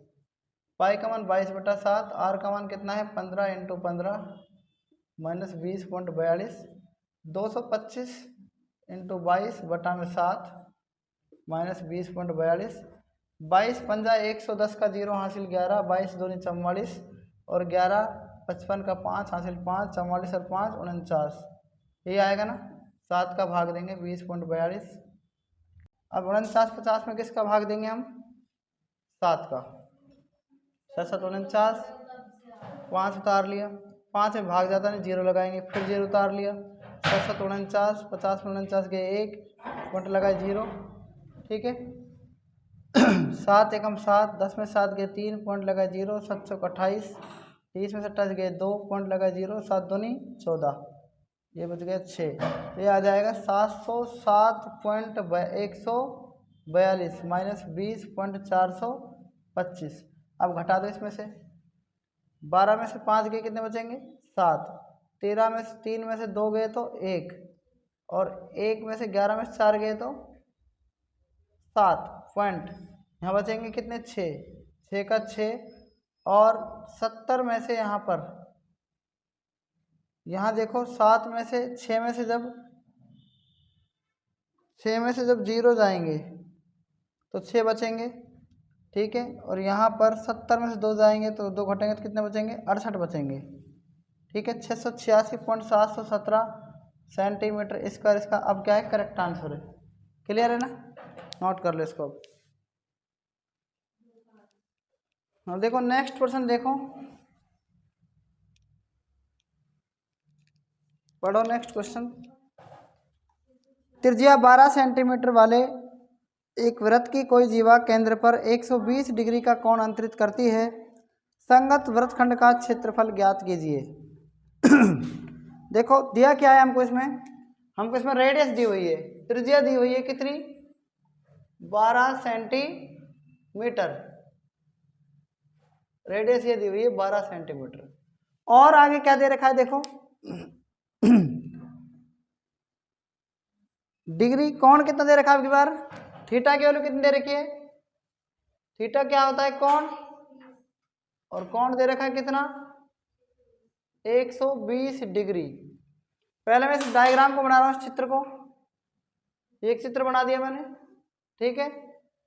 पाई का मान 22/7, आर का मान कितना है 15 × 15 माइनस 20.42, 225 × 22/7 माइनस 20.42, 22 पंजा 110 का 0 हासिल 11, 22 दूनी 44 और 11 55 का 5 हासिल 5, 44 और 5 49, ये आएगा ना, 7 का भाग देंगे 20.42। अब 49 50 में किसका भाग देंगे हम, 7 का, 7 7 49, 5 उतार लिया, 5 में भाग जाता नहीं 0 लगाएंगे, फिर 0 उतार लिया, 7 7 49, 50 में 49 के 1 पॉइंट लगाए 0, ठीक है। 7 एकम 7, 10 में 7 गए 3 पॉइंट लगाए 0, 7 चौक 28, 30 में 27 गए 2 पॉइंट लगाए 0, 7 दूनी 14, ये बच गया 6, ये आ जाएगा 707.142 माइनस 20.425। अब घटा दो इसमें से, 12 में से 5 गए कितने बचेंगे 7, 13 में से 3 में से 2 गए तो 1, और 1 में से 11 में से 4 गए तो 7 पॉइंट, यहाँ बचेंगे कितने 6 का 6, और 70 में से यहाँ पर, यहाँ देखो 7 में से 6 में से जब 0 जाएंगे तो 6 बचेंगे, ठीक है। और यहाँ पर 70 में से 2 जाएंगे तो 2 घटेंगे तो कितने बचेंगे 68 बचेंगे, ठीक है। 686.717 सेंटीमीटर स्क्वायर इसका अब क्या है करेक्ट आंसर है, क्लियर है ना, नोट कर लो इसको। अब देखो नेक्स्ट क्वेश्चन, देखो पढ़ो नेक्स्ट क्वेश्चन। त्रिज्या 12 सेंटीमीटर वाले एक वृत्त की कोई जीवा केंद्र पर 120 डिग्री का कोण अंतरित करती है, संगत वृत्तखंड का क्षेत्रफल ज्ञात कीजिए। देखो दिया क्या है हमको इसमें रेडियस दी हुई है, त्रिज्या दी हुई है कितनी 12 सेंटीमीटर, रेडियस ये दी हुई है 12 सेंटीमीटर, और आगे क्या दे रखा है देखो डिग्री कोण कितना दे रखा है, बार थीटा की वैल्यू कितनी दे रखी है, थीटा क्या होता है कोण, और कोण दे रखा है कितना 120 डिग्री, पहले मैं इस डायग्राम को बना रहा हूँ, इस चित्र को, एक चित्र बना दिया मैंने, ठीक है।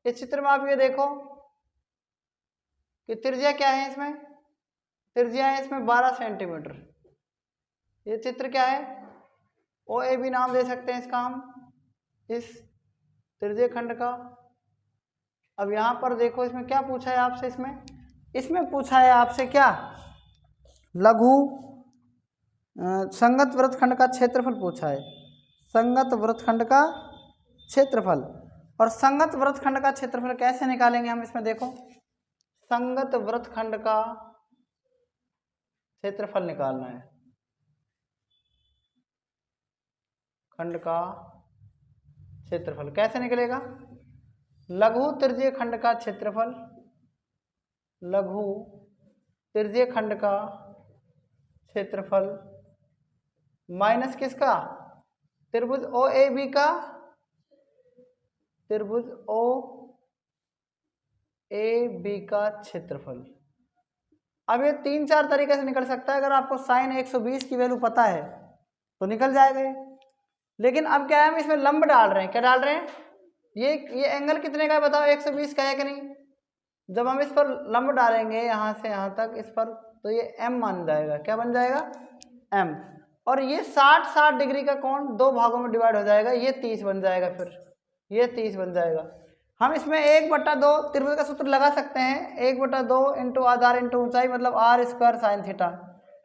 इस चित्र में आप ये देखो कि त्रिज्या क्या है, इसमें त्रिज्या है इसमें 12 सेंटीमीटर। ये चित्र क्या है, ओ ए बी नाम दे सकते हैं इसका हम, इस त्रिज्य खंड का। अब यहाँ पर देखो इसमें क्या पूछा है आपसे, इसमें पूछा है आपसे क्या, लघु संगत वृत्तखंड का क्षेत्रफल पूछा है, संगत वृत्तखंड का क्षेत्रफल। और संगत वृत्तखंड का क्षेत्रफल कैसे निकालेंगे हम, इसमें देखो, संगत वृत्तखंड का क्षेत्रफल निकालना है, खंड का क्षेत्रफल कैसे निकलेगा, लघु त्रिज्यीय खंड का क्षेत्रफल, लघु त्रिज्यीय खंड का क्षेत्रफल माइनस किसका, त्रिभुज ओ ए बी का, त्रिभुज ओ ए बी का क्षेत्रफल। अब ये 3-4 तरीके से निकल सकता है, अगर आपको साइन 120 की वैल्यू पता है तो निकल जाएगा ये। लेकिन अब क्या है, हम इसमें लंब डाल रहे हैं, क्या डाल रहे हैं, ये एंगल कितने का है बताओ, 120 का है कि नहीं। जब हम इस पर लंब डालेंगे यहाँ से यहाँ तक इस पर, तो ये m मान जाएगा, क्या बन जाएगा, m। और ये 60 डिग्री का कोण 2 भागों में डिवाइड हो जाएगा, ये 30 बन जाएगा, फिर ये 30 बन जाएगा। हम इसमें 1/2 त्रिभुज का सूत्र लगा सकते हैं, 1/2 इंटू आधार इंटू ऊंचाई मतलब r² साइन थीटा।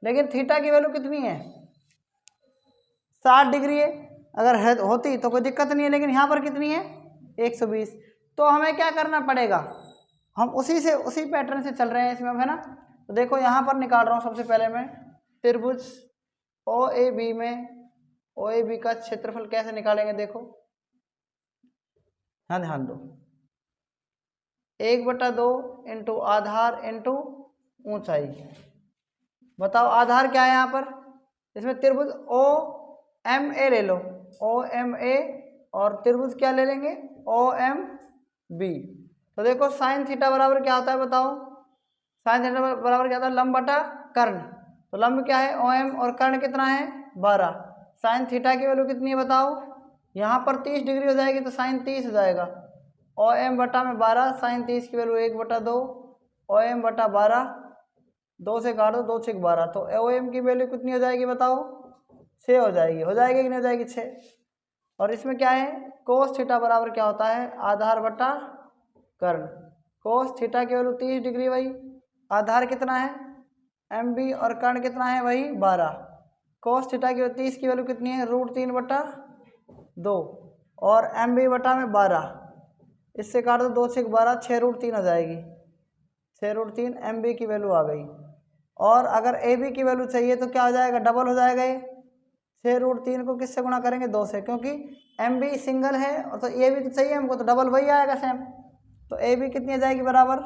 लेकिन थीटा की वैल्यू कितनी है, 60 डिग्री है, अगर है होती तो कोई दिक्कत नहीं है, लेकिन यहाँ पर कितनी है, 120। तो हमें क्या करना पड़ेगा, हम उसी पैटर्न से चल रहे हैं इसमें, है ना। तो देखो यहाँ पर निकाल रहा हूँ सबसे पहले मैं, त्रिभुज ओ ए बी में ओ ए बी का क्षेत्रफल कैसे निकालेंगे, देखो हाँ ध्यान दो, 1/2 इंटू आधार इंटू ऊंचाई। बताओ आधार क्या है यहाँ पर, इसमें त्रिभुज ओ एम ए ले लो, ओ एम ए, और त्रिभुज क्या ले लेंगे, ओ एम बी। तो देखो साइन थीटा बराबर क्या होता है बताओ, साइन थीटा बराबर क्या होता है, लंब बटा कर्ण। तो लंब क्या है ओ एम, और कर्ण कितना है 12। साइन थीटा की वैल्यू कितनी है बताओ, यहाँ पर 30 डिग्री हो जाएगी तो साइन 30 हो जाएगा, ओ एम बटा में 12, साइन 30 की वैल्यू 1/2 ओ एम बटा 12, 2 से काट दो, 2 6 12, तो ओ एम की वैल्यू कितनी हो जाएगी बताओ, 6 हो जाएगी कि नहीं हो जाएगी, 6। और इसमें क्या है, कोस थीटा बराबर क्या होता है, आधार बटा कर्ण। कोस थीटा की वैल्यू 30 डिग्री, वही आधार कितना है एम बी, और कर्ण कितना है वही 12। कोस थीटा की 30 की वैल्यू कितनी है, √3/2, और एम बी बटा में 12, इससे काट दो, 2 6 12, 6√3 हो जाएगी, 6√3 एम बी की वैल्यू आ गई। और अगर ए बी की वैल्यू चाहिए तो क्या हो जाएगा, डबल हो जाएगा, ये 6√3 को किससे गुणा करेंगे, 2 से, क्योंकि एम बी सिंगल है और तो ए बी तो चाहिए हमको, तो डबल वही आएगा सेम। तो ए बी कितनी आ जाएगी बराबर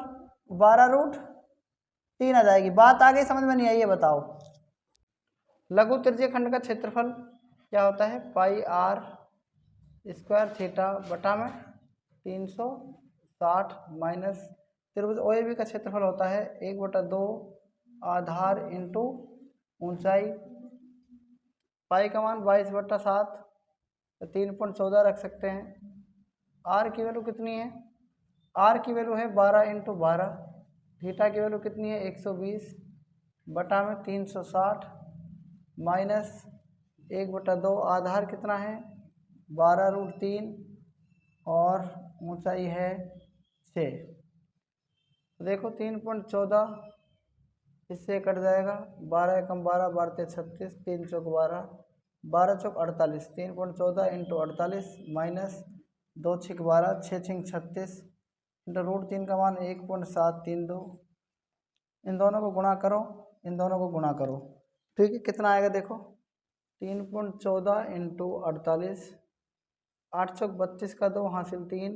12√3 आ जाएगी। बात आ गई, समझ में नहीं आई ये बताओ। लघु त्रिज्यीय खंड का क्षेत्रफल क्या होता है, πr² थीटा बटा में 360 माइनस त्रिभुज ओ ए बी का क्षेत्रफल होता है 1/2 आधार इंटू ऊंचाई, पाई का मान 22/7, तो 3.14 रख सकते हैं। आर की वैल्यू कितनी है, आर की वैल्यू है 12 × 12, थीटा की वैल्यू कितनी है 120 बटा में 360 माइनस 1/2, आधार कितना है 12√3, और ऊंचाई है 6। तो देखो 3.14 इससे कट जाएगा, 12 × 12, 12 × 36, 3 चौक 12, 12 चौक 48, 3.14 × 48 माइनस 2 6 12, 6 6 36 इंटू √3 का मान 1.732। इन दोनों को गुणा करो, इन दोनों को गुणा करो, ठीक है, कितना आएगा देखो, 3.14 × 48, 8 चौक 32 का 2 हासिल 3,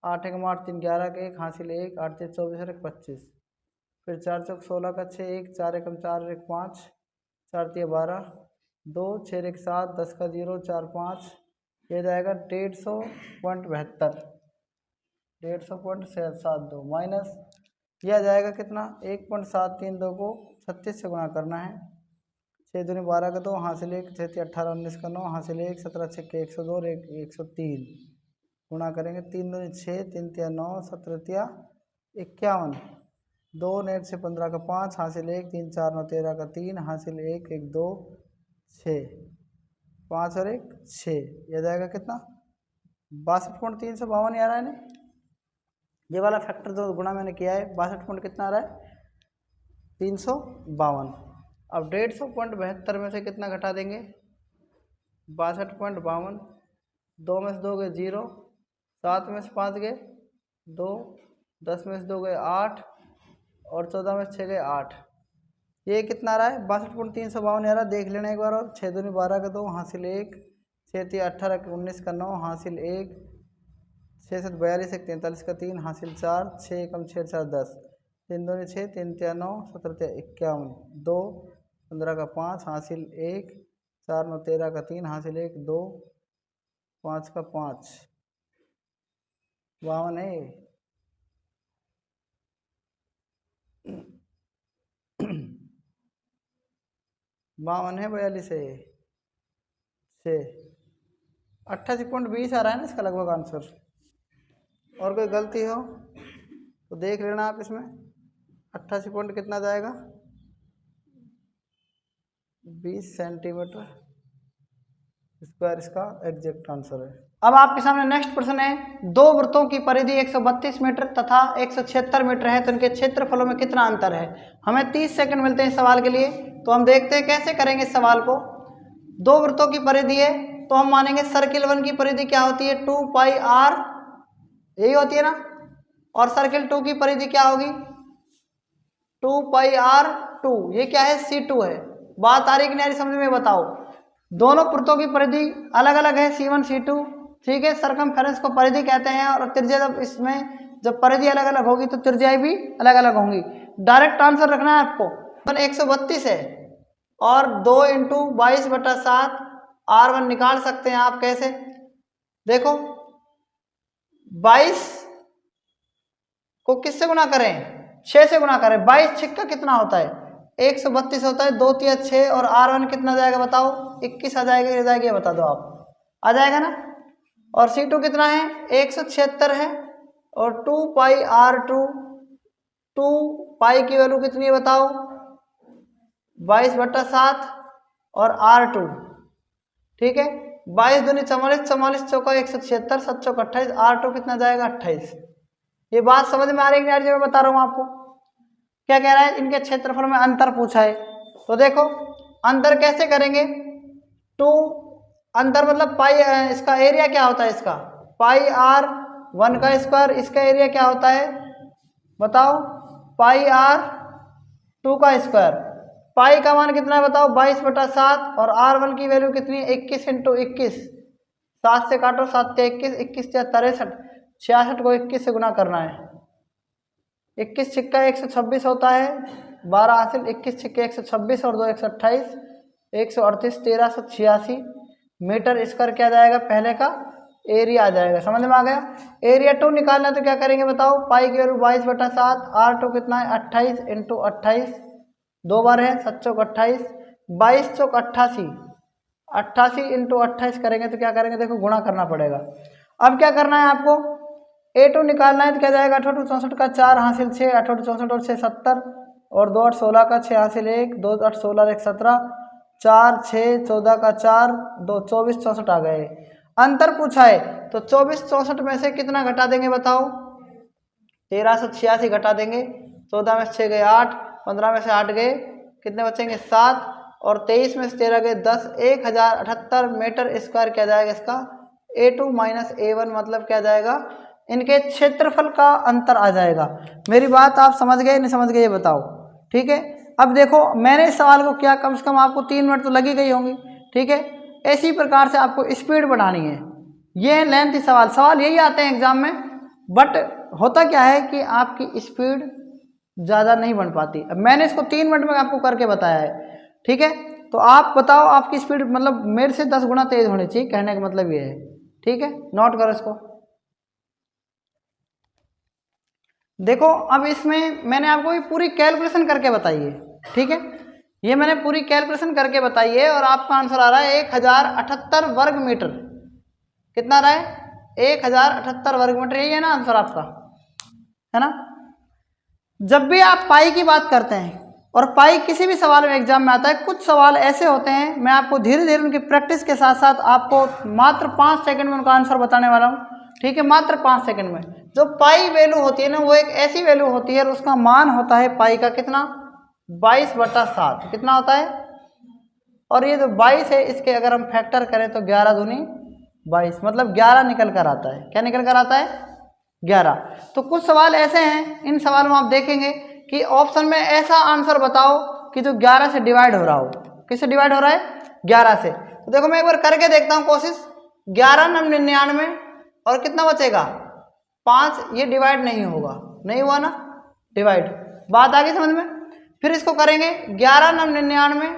8 × 8 3 11 का 1 हासिल 1, 8 3 24 और 25, फिर 4 चौक 16 का 6 1, 4 × 4 1 5, 4 3 12, 2 6 1 7, 10 का 0 4 5, ये जाएगा 150.72, 150.72 माइनस यह जाएगा कितना 1.732 को 36 से गुणा करना है, 6 दूनी 12 का 2 हासिल 1 6 3 18 19 का 9 हासिल 1 17 6 के 102 और 103 गुणा करेंगे 3 दूनी 6 3 तिया 9 17 तिया 51 2 नेट से 15 का 5 हासिल 1 3 4 9 13 का 3 हासिल 1 1 2 6 5 और 1 6 यह जाएगा कितना 62.352 आ रहा है ना। ये वाला फैक्टर जो गुणा मैंने किया है 62 पॉइंट कितना आ रहा है 352। अब 150.72 में से कितना घटा देंगे 62.52 2 में से 2 गए 0 7 में से 5 गए 2 10 में से 2 गए 8 और 14 में से 6 गए 8 ये कितना आ रहा है 62.352 आ रहा है। देख लेना एक बार और 6 दूनी 12 का 2 हासिल 1 6 3 18 का 19 का 9 हासिल 1 6 7 42 1 43 का 3 हासिल 4 6 कम 6 4 10 3 दूनी 6 3 तिया 9 17 तिया 51 2 15 का 5 हासिल 1 4 9 13 का 3 हासिल 1 2 5 का 5 52 है 52 है 42 है 88.20 आ रहा है ना इसका लगभग आंसर। और कोई गलती हो तो देख लेना आप इसमें 88 पॉइंट कितना जाएगा 20 सेंटीमीटर स्क्वायर इसका एग्जैक्ट आंसर है। अब आपके सामने नेक्स्ट प्रश्न है, दो वृत्तों की परिधि 132 मीटर तथा 176 मीटर है तो इनके क्षेत्रफलों में कितना अंतर है। हमें 30 सेकंड मिलते हैं इस सवाल के लिए, तो हम देखते हैं कैसे करेंगे इस सवाल को। दो वृत्तों की परिधि है तो हम मानेंगे सर्किल 1 की परिधि क्या होती है 2 पाई r, यही होती है ना, और सर्किल 2 की परिधि क्या होगी 2 पाई r2, ये क्या है C2 है। बात आ रही कि नहीं आ रही समझ में बताओ। दोनों वृत्तों की परिधि अलग अलग है C1 C2, ठीक है। सरकमफेरेंस को परिधि कहते हैं और त्रिज्या जब परिधि अलग अलग होगी तो त्रिज्याएं भी अलग अलग होंगी। डायरेक्ट आंसर रखना है आपको। 132 है और 2 × 22/7 R1 निकाल सकते हैं आप। कैसे देखो 22 को किससे गुना करें 6 से गुना करें, 22 6 का कितना होता है 132 होता है, 2 3 6 और R1 कितना जाएगा बताओ 21 आ जाएगा, बता दो आप, आ जाएगा ना। और C2 कितना है 176 है और 2 पाई R2, 2 पाई की वैल्यू कितनी है बताओ 22/7 और R2, ठीक है। 22 दूनी 44, 44 चौका 176, 7 चौका 28, R2 कितना जाएगा 28। ये बात समझ में आ रही है कि मैं बता रहा हूँ आपको। क्या कह रहा है इनके क्षेत्रफल में अंतर पूछा है, तो देखो अंतर कैसे करेंगे। 2 अंतर मतलब पाई, इसका एरिया क्या होता है इसका पाई R1 का स्क्वायर, इसका एरिया क्या होता है बताओ पाई R2 का स्क्वायर। पाई का मान कितना है बताओ 22/7 और R1 की वैल्यू कितनी है 21 × 21, 7 से काटो 7 × 21, 21 × 63, 66 को 21 से गुना करना है। 21 छिक्का 126 होता है, 12 हासिल 21 छिक्के 126 और 2 128, 138 1386 मीटर स्क्वायर क्या जाएगा पहले का एरिया आ जाएगा। समझ में आ गया। एरिया 2 निकालना है तो क्या करेंगे बताओ, पाई की वैल्यू 22/7, R2 कितना है 28 × 28, 2 बार है 7 चौक 28, 22 चौक 88, 88 × 28 करेंगे तो क्या करेंगे देखो गुणा करना पड़ेगा। अब क्या करना है आपको A2 निकालना है तो क्या जाएगा 8 × 64 का 4 हासिल 6, 8 × 64 और 6 70 और 2 8 16 का 6 हासिल 1, 2 8 16 1 17, 4 6 14 का 4 2 24 64 आ गए। अंतर पूछा है तो 24 64 में से कितना घटा देंगे बताओ 1386 घटा देंगे। 14 में से 6 गए 8, 15 में से 8 गए कितने बचेंगे 7 और 23 में से 13 गए 10, 1078 मीटर स्क्वायर क्या जाएगा इसका A2 - A1 मतलब क्या जाएगा इनके क्षेत्रफल का अंतर आ जाएगा। मेरी बात आप समझ गए नहीं समझ गए ये बताओ, ठीक है। अब देखो मैंने इस सवाल को क्या कम से कम आपको 3 मिनट तो लगी गई होंगी, ठीक है। इसी प्रकार से आपको स्पीड बढ़ानी है। ये लेंथ सवाल यही आते हैं एग्जाम में, बट होता क्या है कि आपकी स्पीड ज़्यादा नहीं बन पाती। अब मैंने इसको 3 मिनट में आपको करके बताया है, ठीक है। तो आप बताओ आपकी स्पीड मतलब मेरे से 10 गुना तेज होनी चाहिए, कहने का मतलब ये है, ठीक है। नोट करो इसको। देखो अब इसमें मैंने आपको ये पूरी कैलकुलेशन करके बताई है, ठीक है। ये मैंने पूरी कैलकुलेशन करके बताई है और आपका आंसर आ रहा है 1078 वर्ग मीटर। कितना रहा है? 1078 वर्ग मीटर। यही है ना आंसर आपका, है ना। जब भी आप पाई की बात करते हैं और पाई किसी भी सवाल में एग्जाम में आता है, कुछ सवाल ऐसे होते हैं, मैं आपको धीरे धीरे उनकी प्रैक्टिस के साथ साथ आपको मात्र 5 सेकंड में उनका आंसर बताने वाला हूँ, ठीक है, मात्र 5 सेकंड में। जो पाई वैल्यू होती है ना, वो एक ऐसी वैल्यू होती है और उसका मान होता है पाई का कितना? 22/7। कितना होता है? और ये जो 22 है, इसके अगर हम फैक्टर करें तो 11 दूनी 22, मतलब 11 निकल कर आता है। क्या निकल कर आता है? 11। तो कुछ सवाल ऐसे हैं, इन सवालों में आप देखेंगे कि ऑप्शन में ऐसा आंसर बताओ कि जो 11 से डिवाइड हो रहा हो। किससे डिवाइड हो रहा है? 11 से। तो देखो मैं एक बार करके देखता हूँ कोशिश। 11 9 99 और कितना बचेगा? 5। ये डिवाइड नहीं होगा, नहीं हुआ ना डिवाइड। बात आ गई समझ में? फिर इसको करेंगे 11 9 99,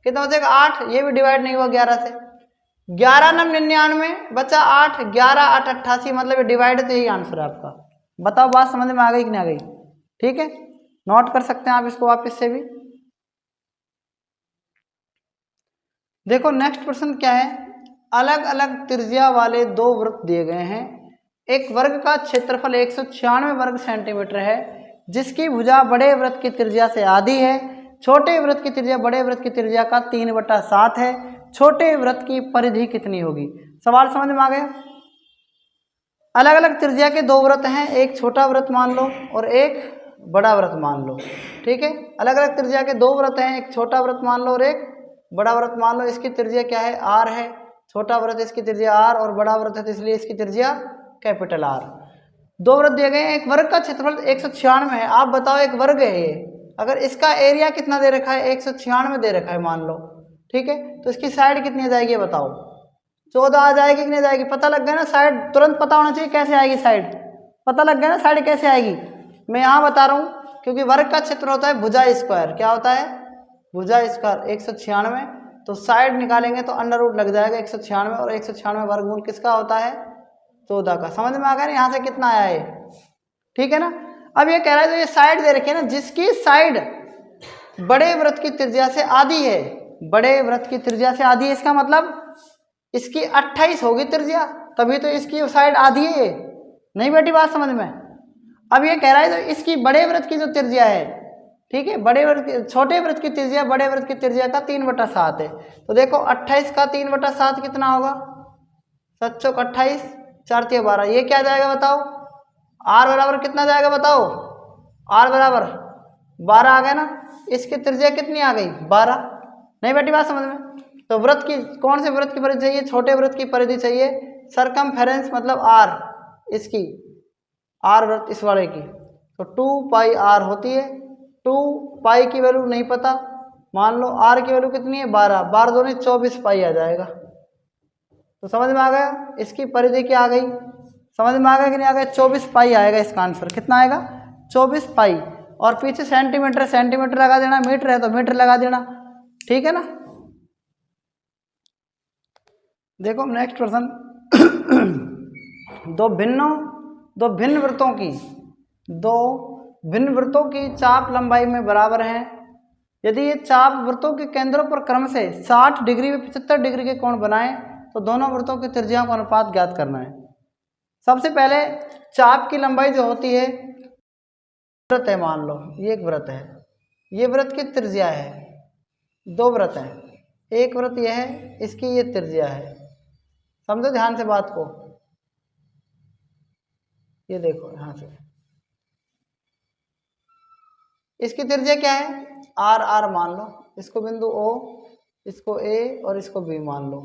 कितना बचेगा? 8। ये भी डिवाइड नहीं हुआ 11 से। 11 9 99 बचा 8, 11 8 88, मतलब ये डिवाइड है, तो यही आंसर है आपका। बताओ बात समझ में आ गई कि नहीं आ गई? ठीक है, नोट कर सकते हैं आप इसको वापस से भी। देखो नेक्स्ट प्रश्न क्या है। अलग अलग त्रिज्या वाले 2 वृत्त दिए गए हैं। एक वर्ग का क्षेत्रफल 196 वर्ग सेंटीमीटर है, जिसकी भुजा बड़े वृत्त की त्रिज्या से आधी है। छोटे वृत्त की त्रिज्या बड़े वृत्त की त्रिज्या का 3/7 है। छोटे वृत्त की परिधि कितनी होगी? सवाल समझ में आ गया? अलग अलग त्रिज्या के 2 वृत्त हैं, एक छोटा वृत्त मान लो और एक बड़ा वृत्त मान लो, ठीक है। अलग अलग त्रिज्या के 2 वृत्त हैं, एक छोटा वृत्त मान लो और एक बड़ा वृत्त मान लो। इसकी त्रिज्या क्या है? आर है। छोटा वृत्त इसकी त्रिज्या आर और बड़ा वृत्त है तो इसलिए इसकी त्रिज्या कैपिटल आर। 2 वृत्त दिए गए हैं, एक वर्ग का क्षेत्रफल 196 है। आप बताओ, एक वर्ग है ये, अगर इसका एरिया कितना दे रखा है? 196 दे रखा है मान लो, ठीक है। तो इसकी साइड कितनी आ जाएगी बताओ? 14 आ जाएगी कि नहीं जाएगी? पता लग गया ना साइड, तुरंत पता होना चाहिए कैसे आएगी साइड। पता लग गया ना साइड कैसे आएगी? मैं यहाँ बता रहा हूँ, क्योंकि वर्ग का क्षेत्र होता है भुजा स्क्वायर। क्या होता है? भुजा स्क्वायर 196, तो साइड निकालेंगे तो अंडर रूट लग जाएगा 196, और 196 वर्गमूल किसका होता है? 14 का। समझ में आ गया ना यहाँ से कितना आया है? ठीक है ना। अब ये कह रहा है, तो ये साइड दे रखी है ना, जिसकी साइड बड़े वृत्त की त्रिज्या से आधी है, बड़े वृत्त की त्रिज्या से आधी है, इसका मतलब इसकी 28 होगी त्रिज्या, तभी तो इसकी साइड आधी है। नहीं बेटी बात समझ में? अब ये कह रहा है, तो इसकी बड़े वृत्त की जो त्रिज्या है, ठीक है, बड़े वृत्त छोटे वृत्त की त्रिज्या बड़े वृत्त की त्रिज्या का 3/7 है। तो देखो 28 का 3/7 कितना होगा? 7 चौक 28, 4 तिया 12। ये क्या जाएगा बताओ? आर बराबर कितना जाएगा बताओ? आर बराबर 12 आ गया ना। इसकी त्रिज्या कितनी आ गई? 12। नहीं बेटी बात समझ में? तो वृत्त की, कौन से वृत्त की परिधि चाहिए? छोटे वृत्त की परिधि चाहिए। सरकमफेरेंस मतलब आर, इसकी आर वृत्त इस वाले की, तो 2 पाई आर होती है। 2 पाई की वैल्यू नहीं पता, मान लो आर की वैल्यू कितनी है? 12। 12 दूनी 24 पाई आ जाएगा। तो समझ में आ गया? इसकी परिधि क्या आ गई? समझ में आ गया कि नहीं आ गया? 24 पाई आएगा इसका आंसर। कितना आएगा? 24 पाई। और पीछे सेंटीमीटर, सेंटीमीटर लगा देना, मीटर है तो मीटर लगा देना, ठीक है ना। देखो नेक्स्ट प्रश्न। दो भिन्न वृत्तों की चाप लंबाई में बराबर हैं। यदि ये चाप वृत्तों के केंद्रों पर क्रम से 60 डिग्री व 75 डिग्री के कोण बनाएं तो दोनों वृत्तों की त्रिज्याओं का अनुपात ज्ञात करना है। सबसे पहले चाप की लंबाई जो होती है, वृत्त है, मान लो ये एक वृत्त है, ये वृत्त की त्रिज्या है। 2 वृत्त हैं, एक वृत्त यह है, इसकी ये त्रिज्या है। समझो ध्यान से बात को। ये देखो यहाँ से, इसकी त्रिज्या क्या है? आर। आर मान लो, इसको बिंदु O, इसको A और इसको B मान लो।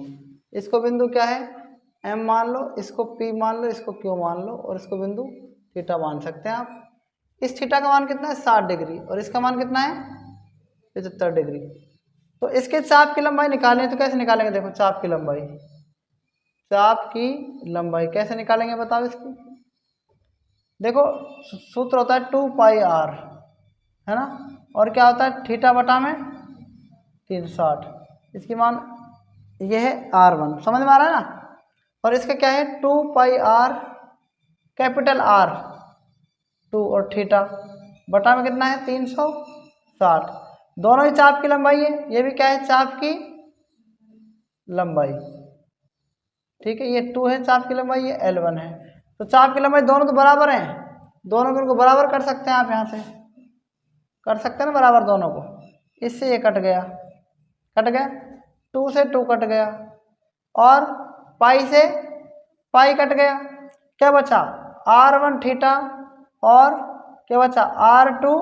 इसको बिंदु क्या है? M मान लो, इसको P मान लो, इसको Q मान लो और इसको बिंदु थीटा मान सकते हैं आप। इस थीटा का मान कितना है? 60 डिग्री, और इसका मान कितना है? 75 डिग्री। तो इसके चाप की लंबाई निकालें तो कैसे निकालेंगे? देखो चाप की लंबाई, चाप की लंबाई कैसे निकालेंगे बताओ इसकी? देखो सूत्र होता है 2 पाई आर, है ना, और क्या होता है? थीटा बटा में 360। इसकी मान यह है R1। समझ में आ रहा है ना। और इसका क्या है? 2 पाई आर कैपिटल आर 2 और थीटा बटा में कितना है? 360। दोनों ही चाप की लंबाई है, ये भी क्या है, चाप की लंबाई। ठीक है, ये 2 है चाप की लंबाई, ये L1 है। तो चाप की लंबाई दोनों तो बराबर हैं, दोनों को बराबर कर सकते हैं आप, यहाँ से कर सकते हैं ना बराबर दोनों को। इससे ये कट गया, कट गया, 2 से 2 कट गया, और पाई से पाई कट गया। क्या बचा, R1 थीटा, और क्या बचा, R2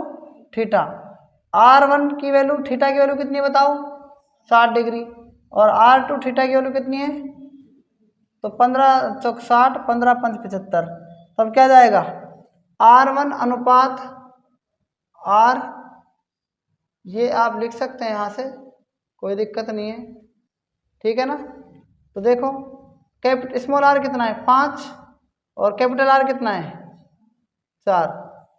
थीटा। R1 की वैल्यू, थीटा की वैल्यू कितनी बताओ, 60 डिग्री, और R2 थीटा की वैल्यू कितनी है, तो 15 चौक 60, 15 पंच 75। तब क्या जाएगा, R1 अनुपात R, ये आप लिख सकते हैं यहाँ से, कोई दिक्कत नहीं है, ठीक है ना। तो देखो स्मॉल r कितना है, 5, और कैपिटल R कितना है, 4।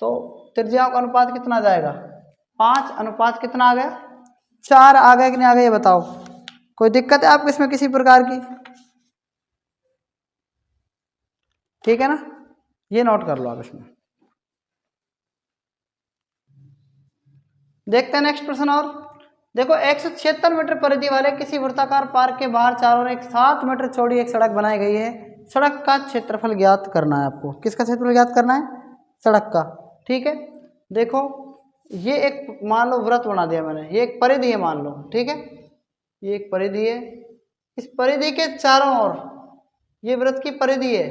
तो त्रिज्याओं का अनुपात कितना आ जाएगा, 5 अनुपात कितना आ गया, 4 आ गया कि नहीं आ गया, ये बताओ। कोई दिक्कत है आपको इसमें किसी प्रकार की, ठीक है ना, ये नोट कर लो आप इसमें। देखते हैं नेक्स्ट प्रश्न। और देखो 176 मीटर परिधि वाले किसी वृत्ताकार पार्क के बाहर चारों ओर एक 7 मीटर चौड़ी एक सड़क बनाई गई है। सड़क का क्षेत्रफल ज्ञात करना है आपको। किसका क्षेत्रफल ज्ञात करना है, सड़क का। ठीक है, देखो ये एक मान लो वृत्त बना दिया मैंने, ये एक परिधि है मान लो, ठीक है, ये एक परिधि है, इस परिधि के चारों ओर ये वृत्त की परिधि है।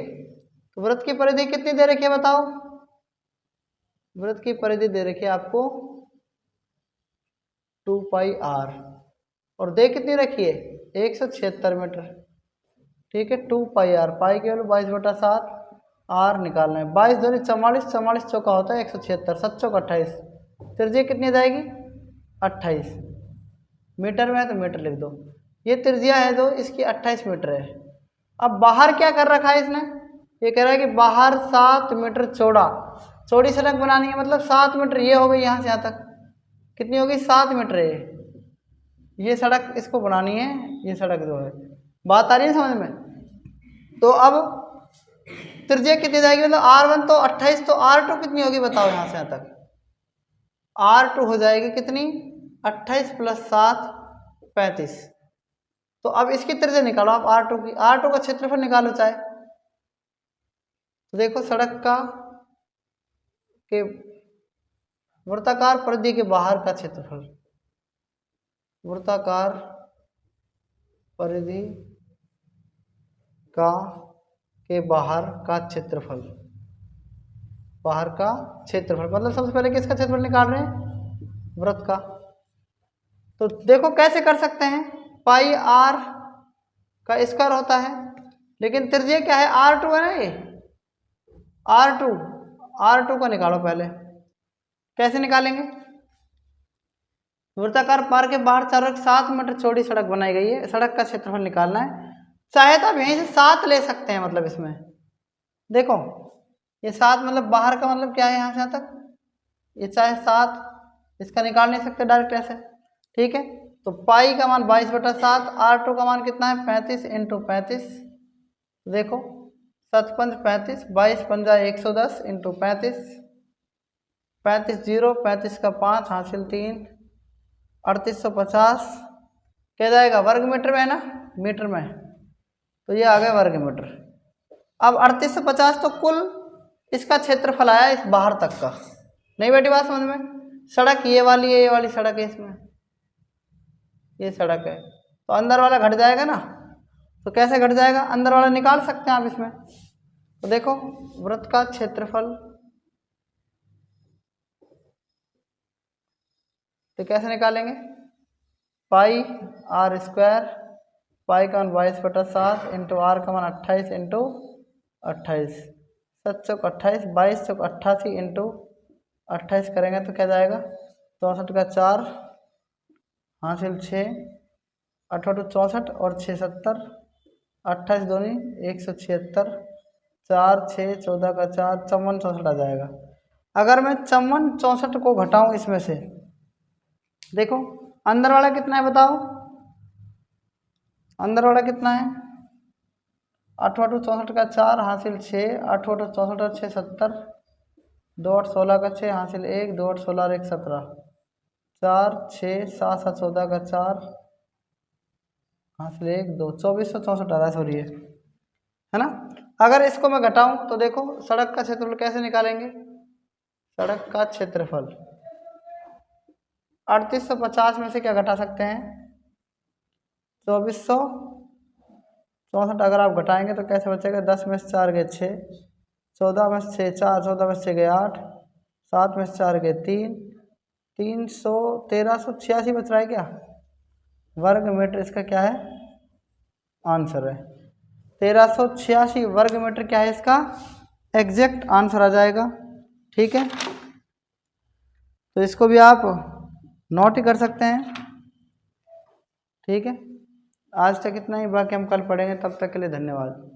तो वृत्त की परिधि कितनी दे रखी है बताओ, वृत्त की परिधि दे रखी है आपको 2 पाई r, और दे कितनी रखी है 176 मीटर। ठीक है, 2 पाई r, पाई की वैल्यू 22/7, r निकालना है। 22 दूनी 44, 44 चौका होता है 176, 7 चौक 28, त्रिज्या कितनी जाएगी 28। मीटर में है तो मीटर लिख दो। ये त्रिज्या है जो इसकी 28 मीटर है। अब बाहर क्या कर रखा है इसने, ये कह रहा है कि बाहर 7 मीटर चौड़ी सड़क बनानी है, मतलब 7 मीटर ये हो गई यहाँ से यहाँ तक, कितनी होगी 7 मीटर है ये सड़क इसको बनानी है, ये सड़क जो है। बात आ रही है समझ में। तो अब त्रिज्या कितनी जाएगी, मतलब R1 तो 28, तो R2 कितनी होगी बताओ यहाँ से यहाँ तक, R2 हो जाएगी कितनी 28 + 7 35। तो अब इसकी त्रिज्या निकालो आप R2 की, R2 का क्षेत्रफल निकालो चाहे। तो देखो सड़क का के वृत्ताकार परिधि के बाहर का क्षेत्रफल, वृत्ताकार परिधि का के बाहर का क्षेत्रफल, बाहर का क्षेत्रफल मतलब सबसे पहले किसका क्षेत्रफल निकाल रहे हैं, वृत्त का। तो देखो कैसे कर सकते हैं, पाई r का स्क्वायर होता है, लेकिन त्रिज्या क्या है R2 है ना, ये R2 का निकालो पहले। कैसे निकालेंगे, वृत्ताकार पार्क के बाहर चारों ओर 7 मीटर चौड़ी सड़क बनाई गई है, सड़क का क्षेत्रफल निकालना है। चाहे तो आप यहीं से 7 ले सकते हैं, मतलब इसमें देखो ये 7 मतलब बाहर का मतलब क्या है यहाँ से यहाँ तक, ये चाहे 7, इसका निकाल नहीं सकते डायरेक्ट ऐसे। ठीक है, तो पाई का मान 22/7, R2 का मान कितना है 35 × 35। देखो 7 पंच 35, 22 पंजा 110 × 35, 35 0, 35 का 5 हासिल 3, 3850 क्या जाएगा, वर्ग मीटर में है ना, मीटर में, तो ये आ गया वर्ग मीटर। अब 3850 तो कुल इसका क्षेत्रफल आया इस बाहर तक का। नहीं बेटी बात समझ में, सड़क ये वाली है, ये वाली सड़क है, इसमें ये सड़क है, तो अंदर वाला घट जाएगा ना। तो कैसे घट जाएगा, अंदर वाला निकाल सकते हैं आप इसमें। तो देखो वृत्त का क्षेत्रफल, तो कैसे निकालेंगे, पाई r², पाई का मान 22/7 × r का मान 28 × 28, 7 चौक 28, 22 चौक 88 × 28 करेंगे तो क्या जाएगा 64 का 4 हासिल 6, 8 64 और 6 70, 28 दूनी 176, 4 6 14 का 4 54 64 आ जाएगा। अगर मैं 54 64 को घटाऊं इसमें से, देखो अंदर वाला कितना है बताओ, अंदर वाला कितना है 8 8 64 का 4 हासिल 6, 8 8 64 और 6 70, 2 8 16 का 6 हासिल 1, 2 8 16 और 1 17, 4 6 7 7 14 का 4 हाथ 1 2 2464 आ रहा है, सॉरी है ना। अगर इसको मैं घटाऊं तो देखो सड़क का क्षेत्रफल कैसे निकालेंगे। सड़क का क्षेत्रफल 3850 में से क्या घटा सकते हैं, 2464। अगर आप घटाएंगे तो कैसे बचेगा, 10 में से 4 गए 6, 14 में से 6 4, 14 में से 6 गए 8, 7 में से 4 गए 3, 1386 बच रहा है क्या वर्ग मीटर। इसका क्या है आंसर है 1386 वर्ग मीटर, क्या है इसका एग्जैक्ट आंसर आ जाएगा। ठीक है, तो इसको भी आप नोट ही कर सकते हैं। ठीक है, आज तक इतना ही, बाकी हम कल पढ़ेंगे। तब तक के लिए धन्यवाद।